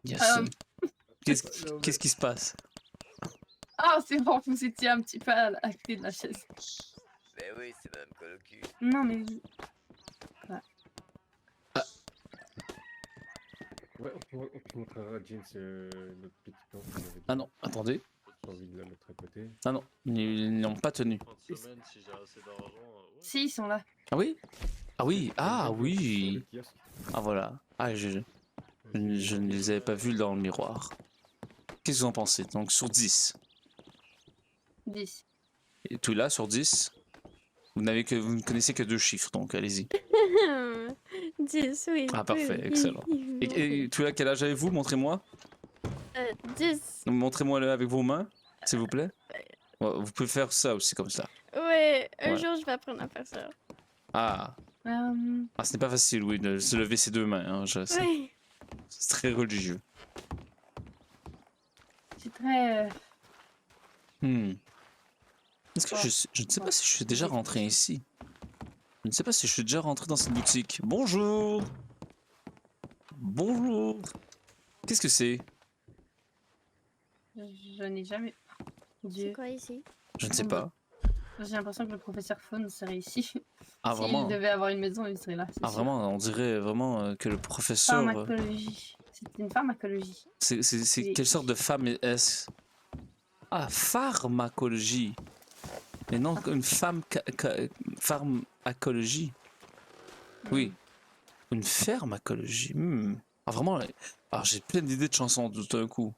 Yes. Euh. Qu'est-ce qui se passe? Ah, c'est bon, vous étiez un petit peu à côté de la chaise. Mais oui, c'est Madame Colocu. Non, mais Ouais, on montrera à James notre petit plan qu'on avait dit. Ah non, attendez. J'ai envie de la mettre à côté. Ah non, ils n'ont pas tenu. Fin de semaine, si j'ai assez d'argent. Ouais. si, ils sont là. Ah oui? Ah oui, ah Sur le oui. kiosque. Ah voilà. Ah, je ne les avais pas vus dans le miroir. Qu'est-ce que vous en pensez? Donc sur 10. 10. Et tout là, sur 10, vous ne connaissez que 2 chiffres, donc allez-y. 10, oui. Ah, parfait, oui, excellent. oui, Et tout là, quel âge avez-vous? Montrez-moi. 10. Montrez-moi-le avec vos mains, s'il vous plaît. Ouais, vous pouvez faire ça aussi, comme ça. Ouais, un Ouais. jour je vais apprendre à faire ça. Ah, ce n'est pas facile, oui, de se lever ses 2 mains. Hein, je sais. Oui. C'est très religieux. C'est très. Est-ce que je ne sais pas si je suis déjà rentré ici. Je ne sais pas si je suis déjà rentré dans cette boutique. Bonjour. Bonjour. Qu'est-ce que c'est? Je n'ai jamais. Dieu. C'est quoi ici? Je ne sais pas. J'ai l'impression que le professeur Faune serait ici. Ah S'il vraiment? devait avoir une maison, il serait là. c'est Ah sûr. vraiment? On dirait vraiment que le professeur. Pharmacologie. C'est une pharmacologie. C'est Oui. quelle sorte de femme est-ce? Ah, pharmacologie. Mais non, une femme pharmacologie. Oui. Une pharmacologie. Ah vraiment? Alors j'ai plein d'idées de chansons tout d'un coup.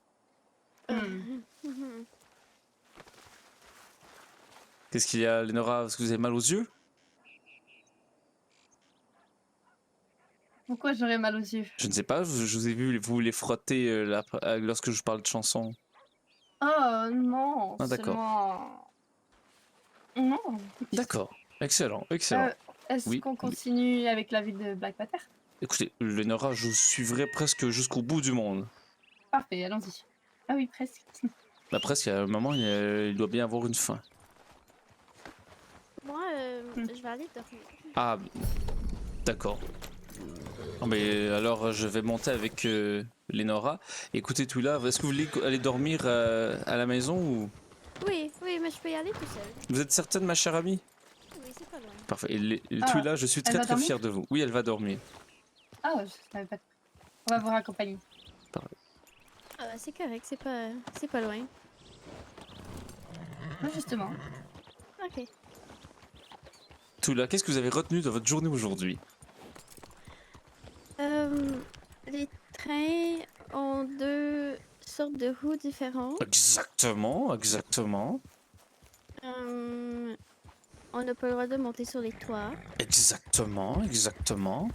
Hmm. Qu'est-ce qu'il y a, Lénora? Est-ce que vous avez mal aux yeux? Pourquoi j'aurais mal aux yeux? Je ne sais pas, je vous ai vu vous les frotter lorsque je vous parle de chansons. Oh non, Ah, d'accord. seulement... Non. D'accord, excellent, excellent. Est-ce Oui, qu'on oui. continue avec la vie de Black Panther? Écoutez, Lénora, je vous suivrai presque jusqu'au bout du monde. Parfait, allons-y. Ah oui, presque. Bah, presque, à un moment, il doit bien avoir une fin. Moi, Hmm. je vais aller dormir. Ah, d'accord. Ah, mais alors, je vais monter avec Lénora. Écoutez, tout là, est-ce que vous voulez aller dormir à la maison ou... Oui, oui, mais je peux y aller tout seul. Vous êtes certaine, ma chère amie? Oui, c'est pas loin. Parfait. Et Ah, tout là, je suis elle très va très dormir? fier de vous. Oui, elle va dormir. Ah, je savais pas. On va vous raccompagner. Ah, c'est correct, c'est pas loin. Non, justement. Ok. Tout là, qu'est-ce que vous avez retenu de votre journée aujourd'hui? Les trains ont deux sortes de roues différentes. Exactement, exactement, On n'a pas le droit de monter sur les toits. exactement, exactement.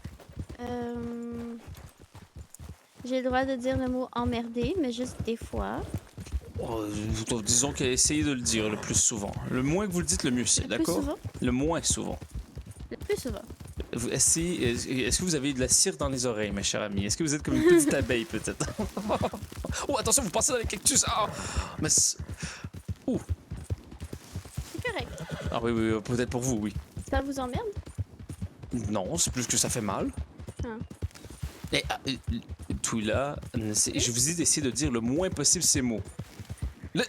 J'ai le droit de dire le mot emmerder, mais juste des fois. Oh, disons qu'essayez de le dire le plus souvent. Le moins que vous le dites, le mieux c'est, Le plus d'accord? souvent. Le moins souvent. Le plus souvent. Vous essayez, est-ce que vous avez de la cire dans les oreilles, ma chère amie? Est-ce que vous êtes comme une petite abeille, peut-être? Oh, attention, vous passez dans les cactus! Ah! Mais ouh! C'est correct. Ah oui, oui, peut-être pour vous, oui. Ça vous emmerde? Non, c'est plus que ça fait mal. Ah. Et, tout là, je vous ai d'essayer de dire le moins possible ces mots. Oh!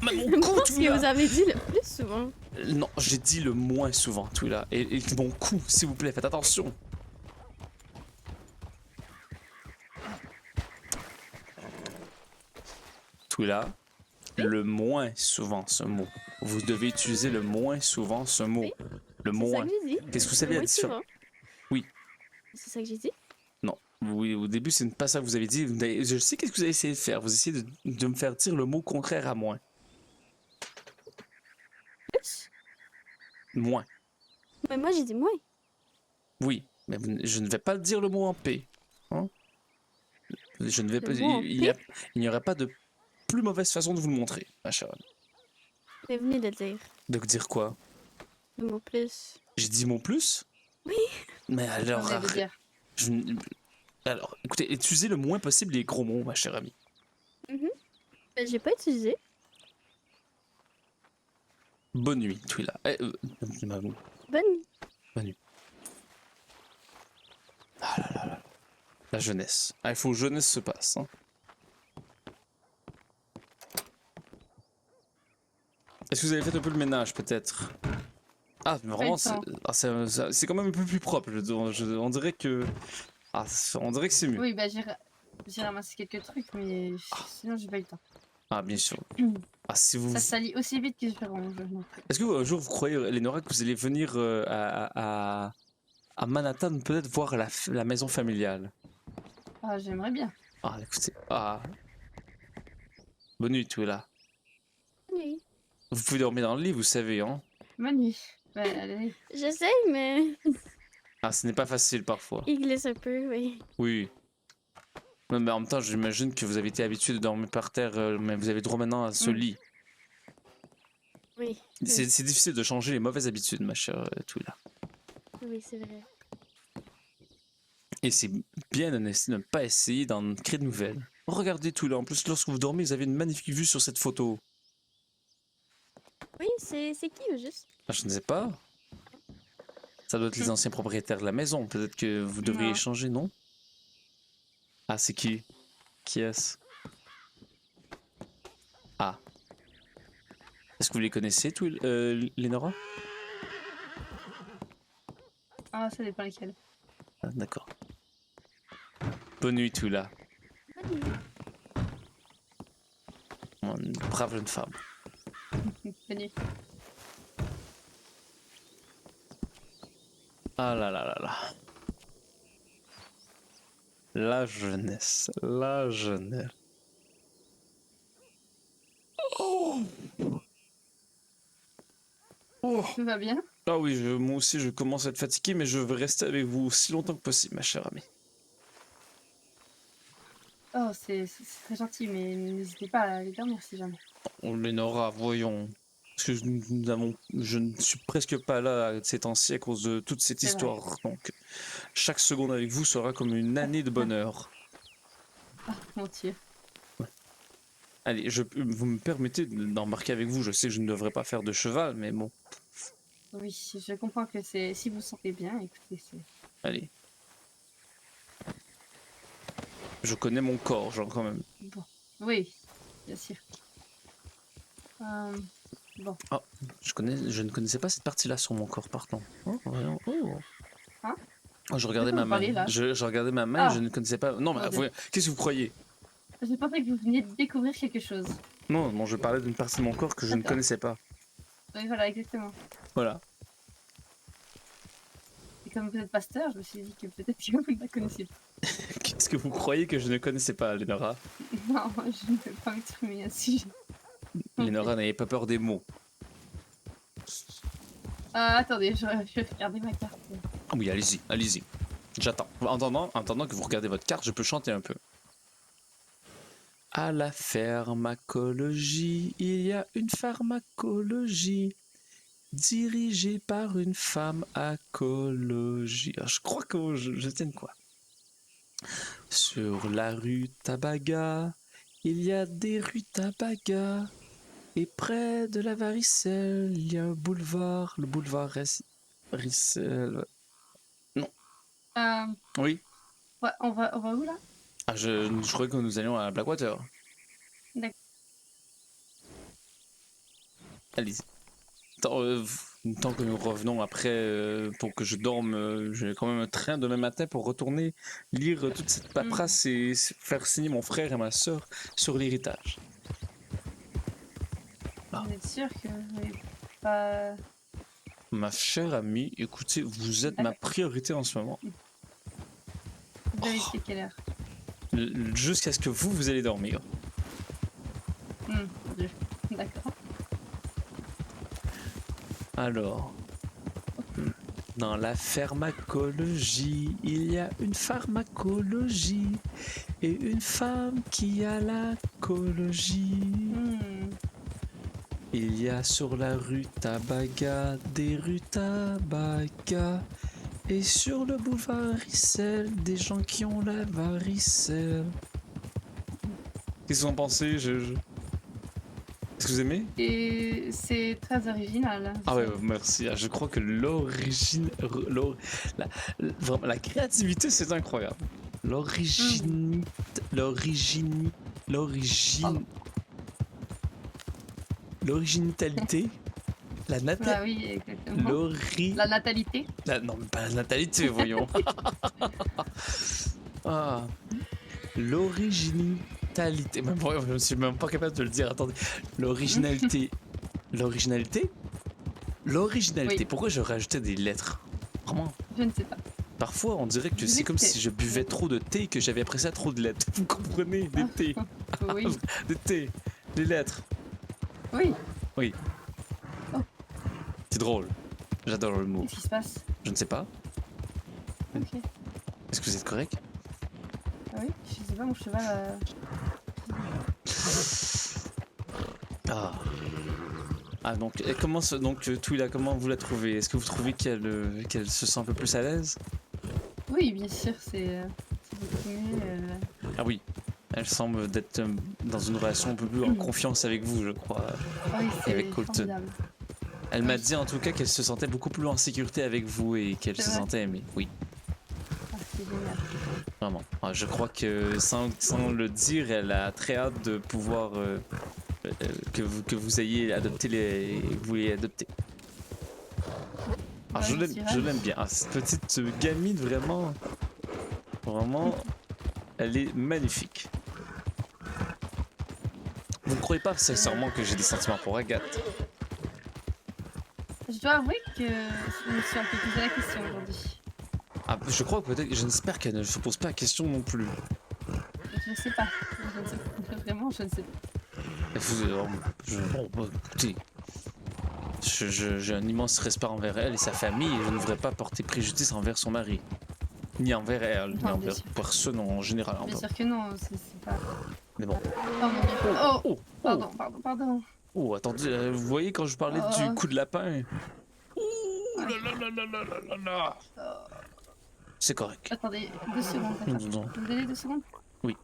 Mais mon Moi, cou, ce tout que là! vous avez dit le plus souvent. Non, j'ai dit le moins souvent, tout là. Et mon cou, s'il vous plaît, faites attention. Tout là, le moins souvent ce mot. Vous devez utiliser le moins souvent ce mot. Oui. Le C'est ça moins. que j'ai dit. Qu'est-ce que vous savez la Moins différence? souvent. Oui. C'est ça que j'ai dit. Non, oui, au début, c'est pas ça que vous avez dit. Je sais qu'est-ce que vous avez essayé de faire. Vous essayez de me faire dire le mot contraire à moins. Plus. Moins. Mais moi, j'ai dit moins. Oui, mais je ne vais pas dire le mot en P. Hein? Je ne vais pas. Le mot en Il n'y aurait pas de plus mauvaise façon de vous le montrer, ma chère. Mais venez de le dire. De dire quoi? Le mot plus. J'ai dit mot plus? Oui. Mais On alors, venait de dire. alors, écoutez, utilisez le moins possible les gros mots, ma chère amie. Mais j'ai pas utilisé. Bonne nuit, Twila. Bonne nuit. La jeunesse. Ah, il faut que jeunesse se passe. Hein. Est-ce que vous avez fait un peu le ménage, peut-être? Ah, mais vraiment, c'est quand même un peu plus propre. On dirait que... Ah, on dirait que c'est mieux. Oui, bah j'ai ramassé quelques trucs, mais sinon j'ai pas eu le temps. Ah, bien sûr. Ah, si vous... Ça salit aussi vite que je range. donc. Est-ce que un jour vous croyez, Lénora, que vous allez venir à Manhattan, peut-être voir la maison familiale? Ah, j'aimerais bien. Ah, écoutez. Ah. Bonne nuit, Twila. Oui. Vous pouvez dormir dans le lit, vous savez, hein? Bonne nuit. Ouais, allez. J'essaye, mais Ah, ce n'est pas facile parfois. il glisse un peu, oui. Oui. Mais en même temps, j'imagine que vous avez été habitué de dormir par terre, mais vous avez droit maintenant à ce lit. Oui. C'est difficile de changer les mauvaises habitudes, ma chère Twila. Oui, c'est vrai. Et c'est bien de ne pas essayer d'en créer de nouvelles. Regardez Twila, en plus, lorsque vous dormez, vous avez une magnifique vue sur cette photo. Oui, c'est qui, juste? Ah, je ne sais pas. Ça doit être les anciens propriétaires de la maison. Peut-être que vous devriez Non. échanger, non? Ah, c'est qui? Qui est-ce? Ah. Est-ce que vous les connaissez, Lénora? Ah, ça dépend lesquels. Ah, d'accord. Bonne nuit, Twila. Bonne nuit. Une brave jeune femme. Bonne nuit. Ah là là là là. La jeunesse. La jeunesse. Oh! Oh. Tout va bien? Ah oui, moi aussi je commence à être fatigué, mais je veux rester avec vous aussi longtemps que possible, ma chère amie. Oh, c'est très gentil, mais n'hésitez pas à aller dormir si jamais. On Lénora, voyons. Parce que je ne suis presque pas là ces temps-ci à cause de toute cette C'est vrai. histoire. Donc, chaque seconde avec vous sera comme une année de bonheur. Oh, mon Dieu. Allez, vous me permettez d'embarquer avec vous. Je sais que je ne devrais pas faire de cheval, mais bon, Oui, je comprends que c'est... Si vous vous sentez bien, écoutez, c'est... allez. Je connais mon corps, genre, quand même. Bon. Oui, bien sûr. Bon. Je ne connaissais pas cette partie-là sur mon corps, pardon. Oh, voyons. Oh. Hein? Oh, je regardais De quoi ma vous main. parlez, là? Je regardais ma main et Ah. je ne connaissais pas. Non, mais Mon Dieu. voyons, qu'est-ce que vous croyez? Je pensais que vous veniez de découvrir quelque chose. Non, je parlais d'une partie de mon corps que je ne D'accord. connaissais pas. Oui, voilà, exactement. Voilà. Et comme vous êtes pasteur, je me suis dit que peut-être que vous ne la connaissiez pas. Qu'est-ce que vous croyez que je ne connaissais pas, Lénora? Non, je ne peux pas m'exprimer à ce sujet. Lénora, n'ayez pas peur des mots. Attendez, je vais regarder ma carte. Ah oui, allez-y, allez-y. J'attends. En attendant que vous regardez votre carte, je peux chanter un peu. À la pharmacologie, il y a une pharmacologie dirigée par une femme acologie. Ah, je crois que je tiens de quoi. Sur la rue Tabaga, il y a des rues Tabaga. Et près de la Varicelle, il y a un boulevard, le boulevard Ricel. Oui. Ouais, on va où là? Ah, je croyais que nous allions à Blackwater. D'accord. Allez-y. Tant que nous revenons après, pour que je dorme, j'ai quand même un train demain matin pour retourner lire toute cette paperasse et faire signer mon frère et ma soeur sur l'héritage. Ah. Vous êtes sûr que vous n'avez pas... Ma chère amie, écoutez, vous êtes ma priorité en ce moment. Vous avez jusqu'à quelle heure? Jusqu'à ce que vous allez dormir. D'accord. Alors, dans la pharmacologie, il y a une pharmacologie et une femme qui a l'ecologie. Il y a sur la rue Tabaga des rues Tabaga et sur le boulevard Ricel des gens qui ont la varicelle. Qu'est-ce que vous en pensez? Est-ce que vous aimez? Et c'est très original. Ah ouais, merci. Je crois que vraiment, la créativité, c'est incroyable. L'originalité, la Bah oui, exactement. La natalité. non, mais pas la natalité, voyons. Ah, l'originalité. Même, je ne suis même pas capable de le dire. Attendez. L'originalité. L'originalité? L'originalité. Oui. Pourquoi je rajoutais des lettres? Vraiment? Je ne sais pas. Parfois, on dirait que c'est comme si je buvais trop de thé et que j'avais après ça trop de lettres. Vous comprenez? Des thés. Oui. Des thés. Des lettres. Oui. Oui. Oh. C'est drôle. J'adore le mot. Qu'est-ce qui se passe? Je ne sais pas. Ok. Est-ce que vous êtes correct? Ah oui, je sais pas, mon cheval... Ah donc comment Twila, comment vous la trouvez? Est-ce que vous trouvez qu'elle se sent un peu plus à l'aise? Oui, bien sûr, c'est beaucoup mieux. Ah oui, elle semble d'être dans une relation un peu plus en confiance avec vous, je crois. Oui, c'est avec Colton. formidable. Elle m'a dit en tout cas qu'elle se sentait beaucoup plus en sécurité avec vous et qu'elle C'est se vrai? sentait aimée. Oui, Ah, c'est génial. vraiment. Ah, je crois que sans le dire, elle a très hâte de pouvoir que vous ayez adopté vous l'ayez adopté. Ah, Ouais, je l'aime bien. Ah, cette petite gamine vraiment, elle est magnifique. Vous ne croyez pas sincèrement que j'ai des sentiments pour Agathe? Je dois avouer que je me suis un peu posé la question aujourd'hui. Ah, je crois que peut-être, j'espère qu'elle ne se pose pas la question non plus. Je ne sais pas. Je ne sais pas. Vraiment, je ne sais pas. Bon, écoutez, J'ai un immense respect envers elle et sa famille et je ne voudrais pas porter préjudice envers son mari. Ni envers elle, ni Non, bien envers sûr. personne en général. Bien Enfin, sûr que non, c'est pas... mais bon. Oh mon dieu. Oh, Oh, pardon, pardon, pardon. oh, attendez, vous voyez quand je parlais du Oh. coup de lapin? Ouh Ouais. là là là là là là là. Oh. C'est correct. Attendez, 2 secondes. Non, D'accord. non, non. Vous me donnez 2 secondes? Oui.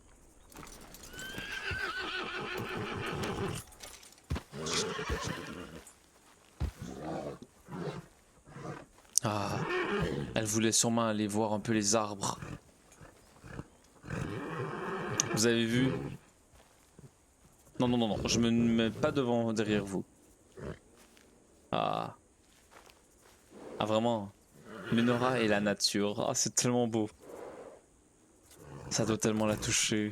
Ah, elle voulait sûrement aller voir un peu les arbres. Vous avez vu? Non, non, non, non, je me mets pas devant, derrière vous. Ah. Ah, vraiment. Lenora et la nature. Ah, c'est tellement beau. Ça doit tellement la toucher.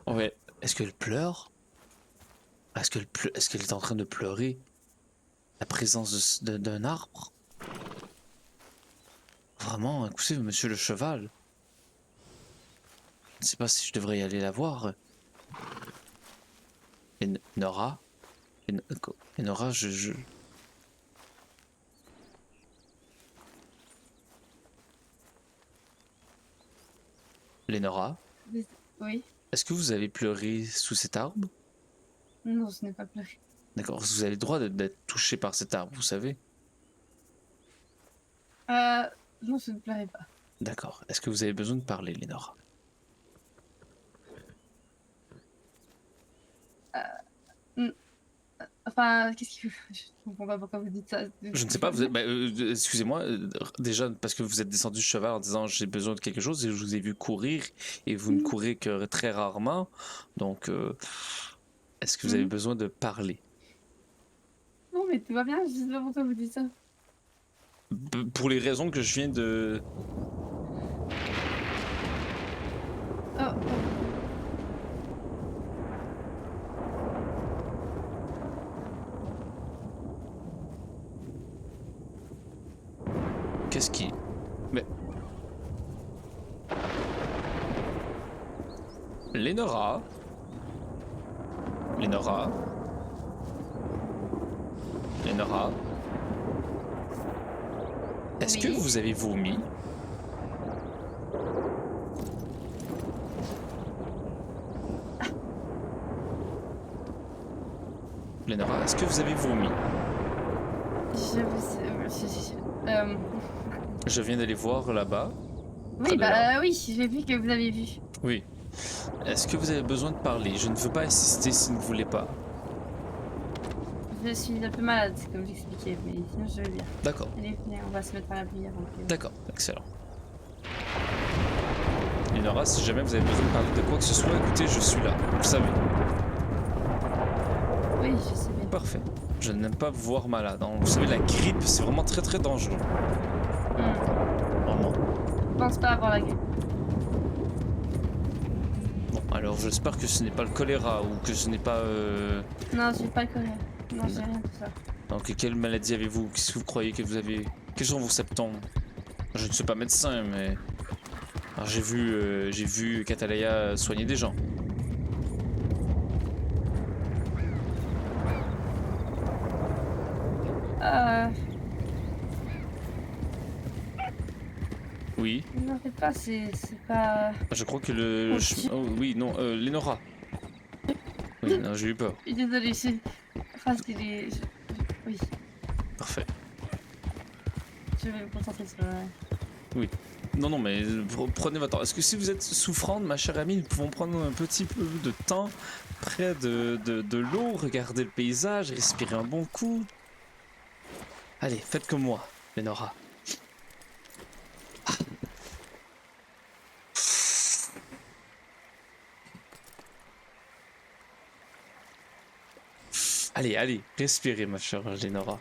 Ouais. Est-ce qu'elle pleure? Est-ce qu'elle est en train de pleurer? La présence d'un arbre? Vraiment, écoutez, monsieur le cheval. Je ne sais pas si je devrais y aller la voir. Et Nora? Et Nora, Lénora, Oui. est-ce que vous avez pleuré sous cet arbre? Non, ce n'est pas pleuré. D'accord, vous avez le droit d'être touché par cet arbre, vous savez? Non, je ne pleurais pas. D'accord. Est-ce que vous avez besoin de parler, Lénora? Enfin, qu'est-ce qu'il faut... Je comprends pas pourquoi vous dites ça. Je ne sais pas, vous êtes, excusez-moi, déjà parce que vous êtes descendu du cheval en disant j'ai besoin de quelque chose et je vous ai vu courir et vous ne courez que très rarement, donc est-ce que vous avez besoin de parler? Non, mais tout va bien, je sais pas pourquoi vous dites ça. Pour les raisons que je viens de... Oh, oh. Qu'est-ce qui... Mais... Lénora? Lénora? Lénora? Est-ce que Oui. vous avez vomi? Lénora, est-ce que vous avez vomi? Euh, Je viens d'aller voir là-bas. Oui, de là. bah oui, j'ai vu que vous avez vu. Oui. Est-ce que vous avez besoin de parler? Je ne veux pas insister si vous ne voulez pas. Je suis un peu malade, comme j'expliquais, mais sinon je vais bien. D'accord, Allez, venez, on va se mettre à l'abri avant que... d'accord, excellent. Lénora, si jamais vous avez besoin de parler de quoi que ce soit, écoutez, je suis là, vous savez. Oui, je sais bien. Parfait. Je n'aime pas vous voir malade. Hein. Vous savez, la grippe, c'est vraiment très très dangereux. Vraiment. Je pense pas avoir la grippe. Bon, alors j'espère que ce n'est pas le choléra ou que ce n'est pas... Non, j'ai pas le choléra. Non, j'ai rien de tout ça. Donc, quelle maladie avez-vous? Qu'est-ce que vous croyez que vous avez? Quels sont vos symptômes? Je ne suis pas médecin, mais... Alors, j'ai vu Catalaya soigner des gens. Oui, Non, en fait pas, c'est pas... je crois que le... Oh, oui, non, Lénora. Oui, non, j'ai eu peur. Je suis désolée, c'est... Enfin, c'était les... Oui, Parfait. je vais me concentrer sur... Oui. Non, non, mais prenez votre temps. Est-ce que si vous êtes souffrante, ma chère amie, nous pouvons prendre un petit peu de temps près de l'eau, regarder le paysage, respirer un bon coup? Allez, faites comme moi, Lénora. Ah. Allez, allez, respirez, ma chère Lénora.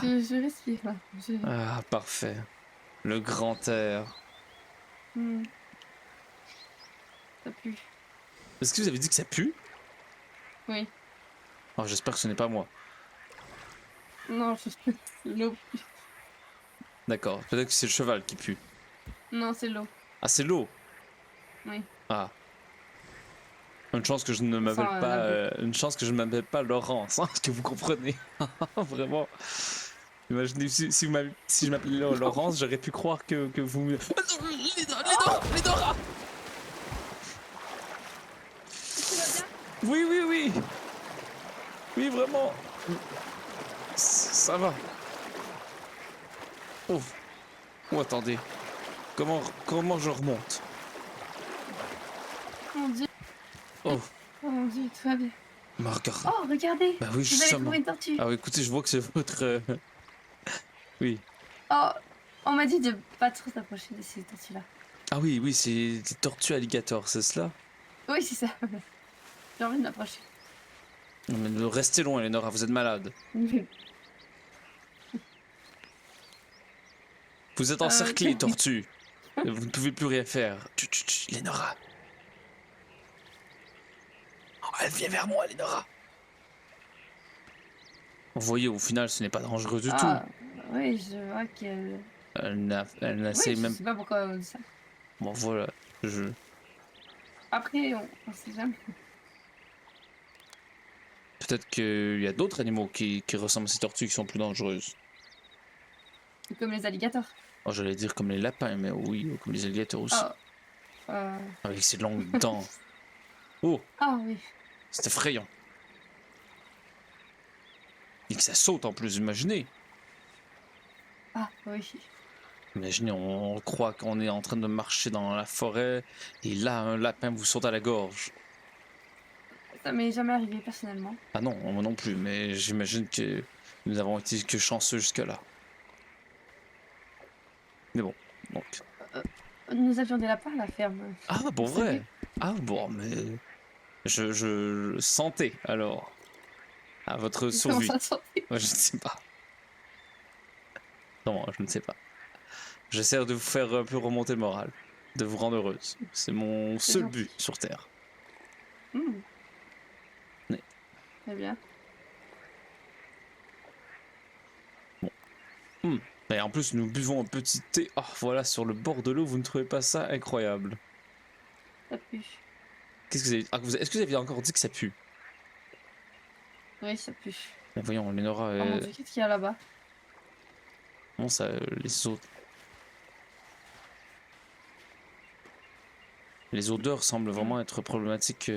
Je respire, là. Ah, parfait. Le grand air. Hmm. Ça pue. Est-ce que vous avez dit que ça pue? Oui. Oh, j'espère que ce n'est pas moi. Non, l'eau pue. D'accord, peut-être que c'est le cheval qui pue. Non, c'est l'eau. Ah, c'est l'eau? Oui. Ah. Une chance que je ne m'appelle Sans, pas, l'abri. une chance que je ne m'appelle pas Laurence, hein, est-ce que vous comprenez? Vraiment. Imaginez si si je m'appelais Laurence, j'aurais pu croire que vous me. Lénora! Oui, oui, oui! Oui, vraiment! Ça va. Oh. Oh, attendez. Comment je remonte? Mon Dieu. Oh, Oh mon Dieu, tout va bien. Margaret. Oh, regardez. Bah oui, Vous avez justement. trouvé une tortue. Ah oui, écoutez, je vois que c'est votre. Oui. Oh, on m'a dit de pas trop s'approcher de ces tortues-là. Ah oui, oui, c'est des tortues alligators, c'est cela? Oui, c'est ça. J'ai envie de m'approcher. Non, mais restez loin, Lénora, vous êtes malade. Vous êtes encerclés, ok. tortues. Vous ne pouvez plus rien faire. Lénora. Oh, elle vient vers moi, Lénora. Vous voyez, au final, ce n'est pas dangereux du Ah, oui, je vois qu'elle... tout. Elle n'essaie Oui, je même. sais pas pourquoi on dit ça. Bon, voilà. Après, on sait jamais. Peut-être qu'il y a d'autres animaux qui ressemblent à ces tortues qui sont plus dangereuses. C'est comme les alligators. Oh, j'allais dire comme les lapins, mais oui, comme les alligators aussi. Oh, Avec ses longues dents. Oh, ah oui. c'est effrayant. Et que ça saute en plus, imaginez. Ah oui. Imaginez, on croit qu'on est en train de marcher dans la forêt et là, un lapin vous saute à la gorge. Ça m'est jamais arrivé personnellement. Ah non, moi non plus, mais j'imagine que nous avons été que chanceux jusque-là. Mais bon, donc. Nous avions des lapins à la ferme. Ah, pour Vous vrai? savez. Ah bon, mais. Je sentais alors. À votre Comment survie. ça sentait? Ouais, je ne sais pas. Non, je ne sais pas. J'essaie de vous faire un peu remonter le moral, de vous rendre heureuse. C'est mon C'est seul gentil. but sur Terre. Oui. Très bien. Et en plus, nous buvons un petit thé. Oh, voilà, sur le bord de l'eau, vous ne trouvez pas ça incroyable? Ça pue. Qu'est-ce que vous avez... Ah, est-ce que vous aviez encore dit que ça pue? Oui, ça pue. Mais voyons, Lénora, Oh mon Dieu, qu'est-ce qu'il y a là-bas? comment ça, les autres... Les odeurs semblent vraiment être problématiques.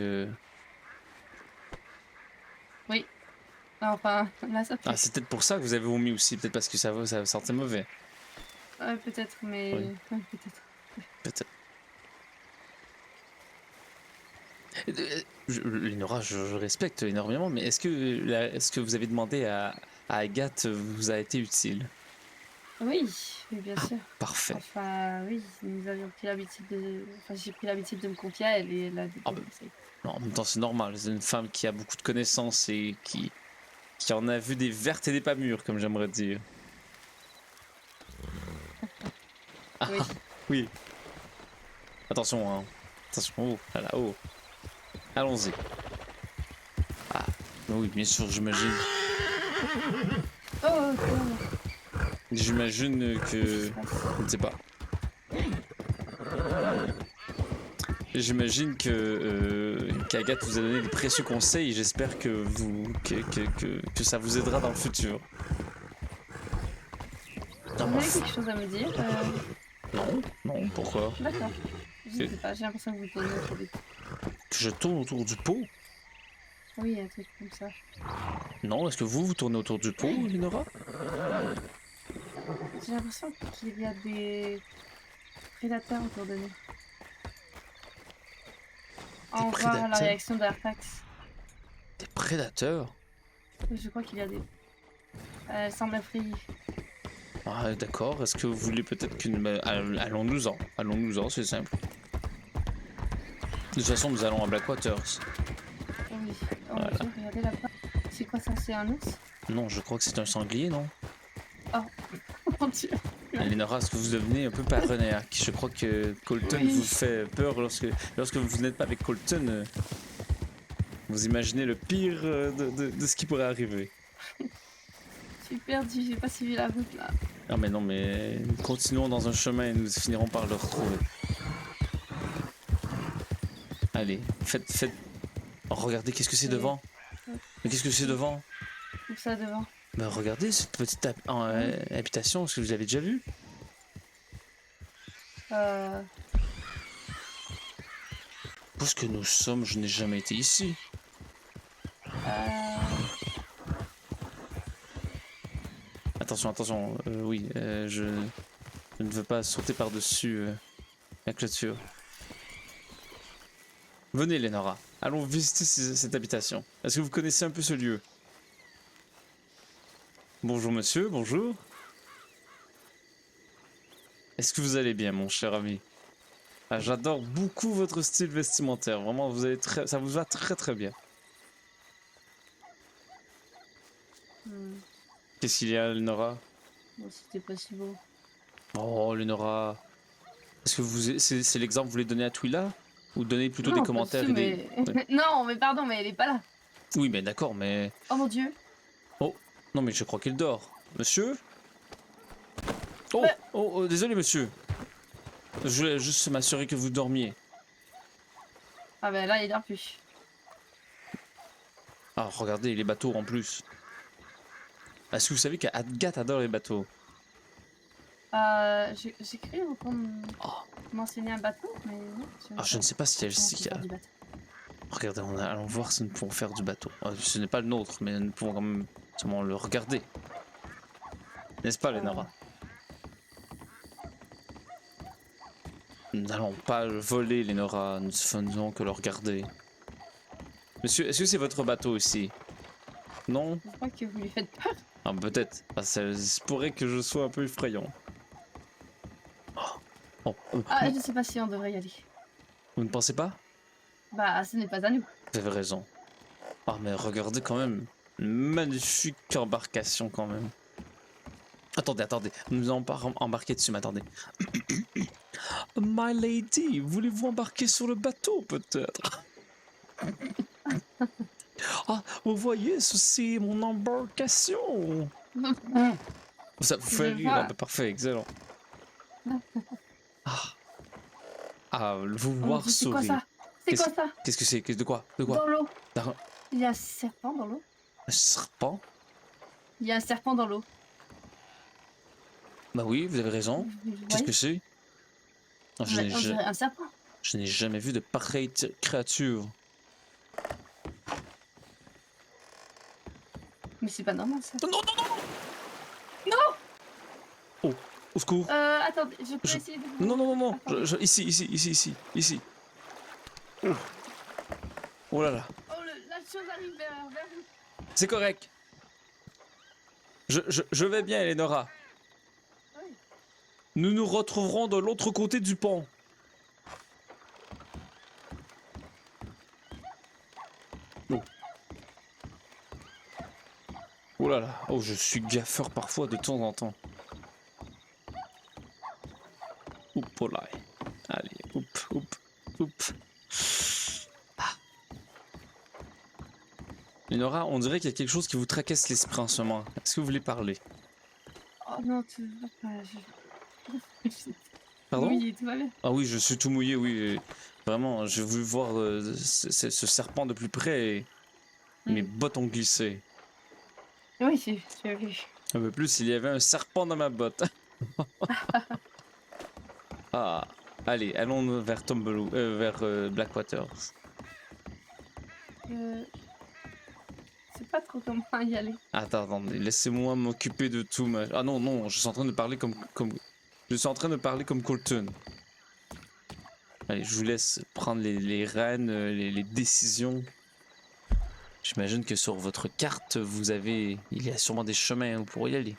Enfin, là, ça pue. Ah, c'est peut-être pour ça que vous avez vomi aussi, peut-être parce que ça sentait mauvais. Ouais, peut-être, mais... Oui. Ouais, peut-être. Peut-être. Lénora, je respecte énormément, mais est-ce que vous avez demandé à Agathe vous a été utile? Oui, oui, bien sûr. Parfait. Enfin, oui, nous avions pris l'habitude de... Enfin, j'ai pris l'habitude de me confier à elle et elle a des Ah bons bah. conseils. Non, en même temps, c'est normal. C'est une femme qui a beaucoup de connaissances et qui en a vu des vertes et des pas mûres, comme j'aimerais dire. Oui. Oui. Attention, hein. Attention. Oh, là, là, oh. Allons-y. Ah, oui, bien sûr, j'imagine. Oh, oh, J'imagine que... Je ne sais pas. J'imagine qu'Agathe vous a donné des précieux conseils et j'espère que ça vous aidera dans le futur. Vous avez quelque chose à me dire? Non, non, pourquoi? D'accord. Je sais pas, j'ai l'impression que vous tournez autour du... Que je tourne autour du pot? Oui, un truc comme ça. Non, est-ce que vous tournez autour du pot, Lénora? J'ai l'impression qu'il y a des prédateurs autour de nous. On va voir la prédateurs? réaction de Artax. Des prédateurs? Je crois qu'il y a des... Elle semble effrayée. Ah, d'accord. Est-ce que vous voulez peut-être qu'une... bah, allons-nous-en. Allons-nous-en, c'est simple. De toute façon, nous allons à Blackwaters. Oh oui. Oh Voilà. mon Dieu, regardez là-bas. C'est quoi ça? C'est un ours? Non, je crois que c'est un sanglier, non? Oh mon Dieu. Lénora, est-ce que vous devenez un peu paranoïaque? Je crois que Colton Oui. vous fait peur lorsque vous n'êtes pas avec Colton. Vous imaginez le pire de ce qui pourrait arriver. Je suis perdue, j'ai pas suivi la route là. Ah mais non, mais continuons dans un chemin et nous finirons par le retrouver. Allez, faites Oh, regardez, qu'est-ce que c'est devant? Mais qu'est-ce que c'est devant? Où ça devant? Ben regardez cette petite habitation, est-ce que vous avez déjà vu? Euh... Où est-ce que nous sommes? Je n'ai jamais été ici. euh... Attention, attention, oui, je ne veux pas sauter par-dessus la clôture. Venez, Lenora, allons visiter cette habitation. Est-ce que vous connaissez un peu ce lieu? Bonjour monsieur, bonjour. Est-ce que vous allez bien, mon cher ami? Ah, j'adore beaucoup votre style vestimentaire, vraiment, ça vous va très très bien. hmm, Qu'est-ce qu'il y a, Lenora? bon, c'était pas si beau. Oh, Lenora. Est-ce que c'est l'exemple que vous voulez donner à Twila? Ou donner plutôt Non, des pas commentaires dessus, et des... mais... Ouais. Non, mais pardon, mais elle est pas là. Oui, mais d'accord, mais... Oh mon dieu. Non, mais je crois qu'il dort. Monsieur? Oh, Ouais. oh, désolé, monsieur. Je voulais juste m'assurer que vous dormiez. Ah ben là, il dort plus. Ah, regardez, les bateaux en plus. Est-ce que vous savez qu'Agathe adore les bateaux? J'ai cru m'enseigner un bateau, mais non. Je ne sais pas si elle sait qu'il y a... Regardez, allons voir si nous pouvons faire du bateau. Ce n'est pas le nôtre, mais nous pouvons quand même seulement le regarder. N'est-ce pas, Lenora? Nous n'allons pas le voler, Lenora. Nous ne faisons que le regarder. Monsieur, est-ce que c'est votre bateau ici? Non? Je crois que vous lui faites peur. Ah, peut-être. Ah, ça se pourrait que je sois un peu effrayant. Ah, je sais pas si on devrait y aller. Vous ne pensez pas? Bah, ce n'est pas à nous. Vous avez raison. Ah, mais regardez quand même. Une magnifique embarcation quand même. Attendez, attendez. Nous allons pas embarquer dessus, mais attendez. My lady, voulez-vous embarquer sur le bateau peut-être? Ah, vous voyez, ceci est mon embarcation. Ça vous fait Je rire, vois. ah, bah, parfait, excellent. Vous Oh mon voir Dieu, c'est quoi sourire. ça? C'est quoi ça? Qu'est-ce que c'est? De quoi? De quoi? Dans l'eau. Un Il y a un serpent dans l'eau. serpent? Il y a un serpent dans l'eau. Bah oui, vous avez raison. Qu'est-ce que c'est? Non, On dirait un serpent. je n'ai jamais vu de pareille créature. Mais c'est pas normal ça. Non, non, non! Non! Oh, au secours! Attendez, je peux Je- essayer de... Non, non, non, non! Attendez. Ici. Oh. Oh là là. Oh, la chose arrive vers vous. C'est correct. Je vais bien, Eleonora. Oui. Nous nous retrouverons de l'autre côté du pont. Oh. Oh là là. Oh, je suis gaffeur parfois de temps en temps. Oup, oh là. Allez, oup. Ah. Eleonora, on dirait qu'il y a quelque chose qui vous tracasse l'esprit en ce moment. Est-ce que vous voulez parler? Oh non, tu vas pas... Pardon? Oui, tout va bien. Ah oui, je suis tout mouillé, oui. Vraiment, j'ai voulu voir ce serpent de plus près et mes bottes ont glissé. Oui, j'ai vu. Un peu plus, il y avait un serpent dans ma botte. Ah, allez, allons vers vers Blackwater. Je sais pas trop comment y aller. Attendez, laissez-moi m'occuper de tout. Ah non, je suis en train de parler je suis en train de parler comme Colton. Allez, je vous laisse prendre les rênes, les décisions. J'imagine que sur votre carte, il y a sûrement des chemins pour y aller.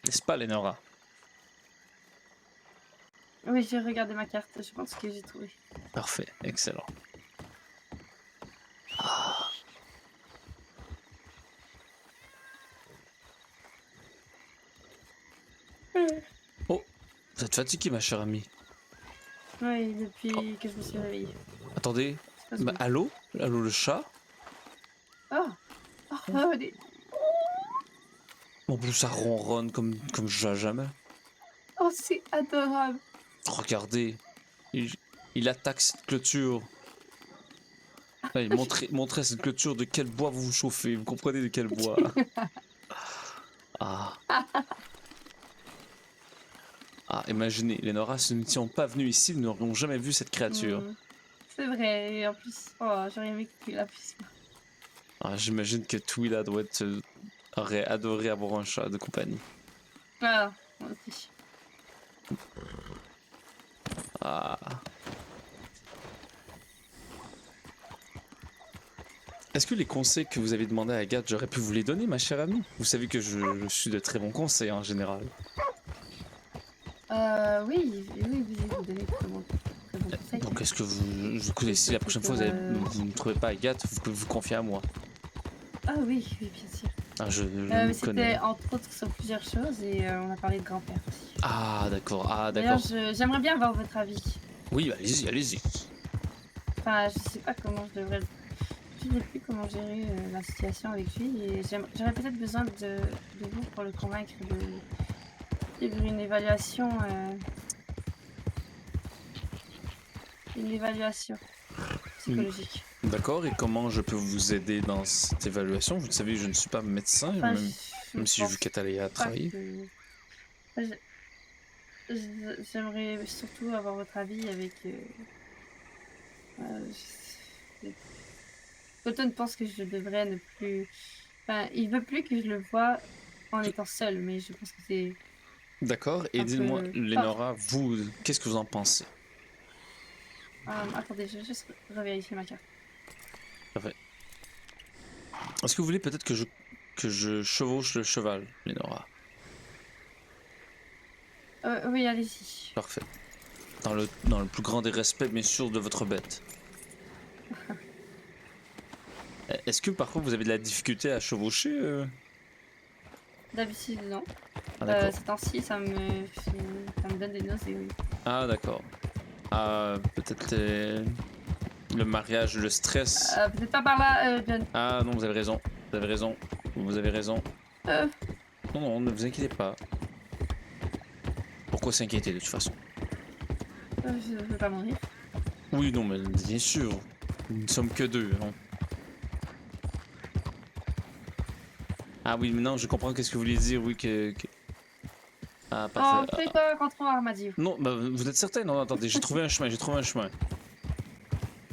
N'est-ce pas, Lenora? Oui, j'ai regardé ma carte. Je pense que j'ai trouvé. Parfait, excellent. Ah. Oh, vous êtes fatigué, ma chère amie. Oui, depuis que je me suis réveillée. Attendez, C'est pas ce que- allô? Allô, le chat? des- En plus, ça ronronne comme jamais. oh, c'est adorable. Regardez, il attaque cette clôture. Ouais, montrez cette clôture de quel bois vous vous chauffez. Vous comprenez de quel bois? Ah. Ah, imaginez, Lenora, si nous n'étions pas venus ici, nous n'aurions jamais vu cette créature. C'est vrai, et en plus, oh, j'aurais aimé qu'il la puisse. Ah, j'imagine que Twila aurait adoré avoir un chat de compagnie. Ah, moi aussi. Ah. Est-ce que les conseils que vous avez demandé à Agathe, j'aurais pu vous les donner, ma chère amie? Vous savez que je suis de très bons conseils en général. Oui, vous donnez très bon conseil. Donc est-ce que écoutez, si la prochaine fois vous ne trouvez pas Agathe, vous pouvez vous confier à moi. Ah oui, bien sûr. Ah, je Mais me connais. c'était entre autres sur plusieurs choses et on a parlé de grand-père aussi. Ah d'accord, D'ailleurs, j'aimerais bien avoir votre avis. Oui, allez-y, allez-y. Enfin, je sais pas comment je devrais... Je ne sais plus comment gérer la situation avec lui et j'aurais peut-être besoin de vous pour le convaincre de suivre une évaluation psychologique. D'accord, et comment je peux vous aider dans cette évaluation? Vous le savez, je ne suis pas médecin, Enfin, même si j'ai vu qu'Atalia travailler. J'aimerais surtout avoir votre avis avec... Cotton pense que je devrais ne plus... Enfin, il veut plus que je le voie en étant seul, mais je pense que c'est... D'accord, et un dites-moi, peu Lenora, vous, qu'est-ce que vous en pensez? attendez, je vais juste revérifier ma carte. Parfait. Est-ce que vous voulez peut-être que je chevauche le cheval, Lenora? Oui, allez-y. Parfait. Dans le plus grand des respects, bien sûr, de votre bête. Est-ce que par contre vous avez de la difficulté à chevaucher D'habitude, non. Ah d'accord. Ces temps-ci, ça me donne des nausées, oui. Ah d'accord. Ah, peut-être le mariage, le stress. Peut-être pas par là, John. Ah non, vous avez raison. Vous avez raison. Vous avez raison. Non, ne vous inquiétez pas. Pourquoi s'inquiéter de toute façon? Je veux pas mourir. Oui, non, mais bien sûr. Nous ne sommes que deux, hein. Ah oui, maintenant je comprends qu'est-ce que vous voulez dire, oui, Ah, Oh, parfait. fais quoi contre Armadillo? Non, bah, vous êtes certain? Non, attendez, j'ai trouvé un chemin,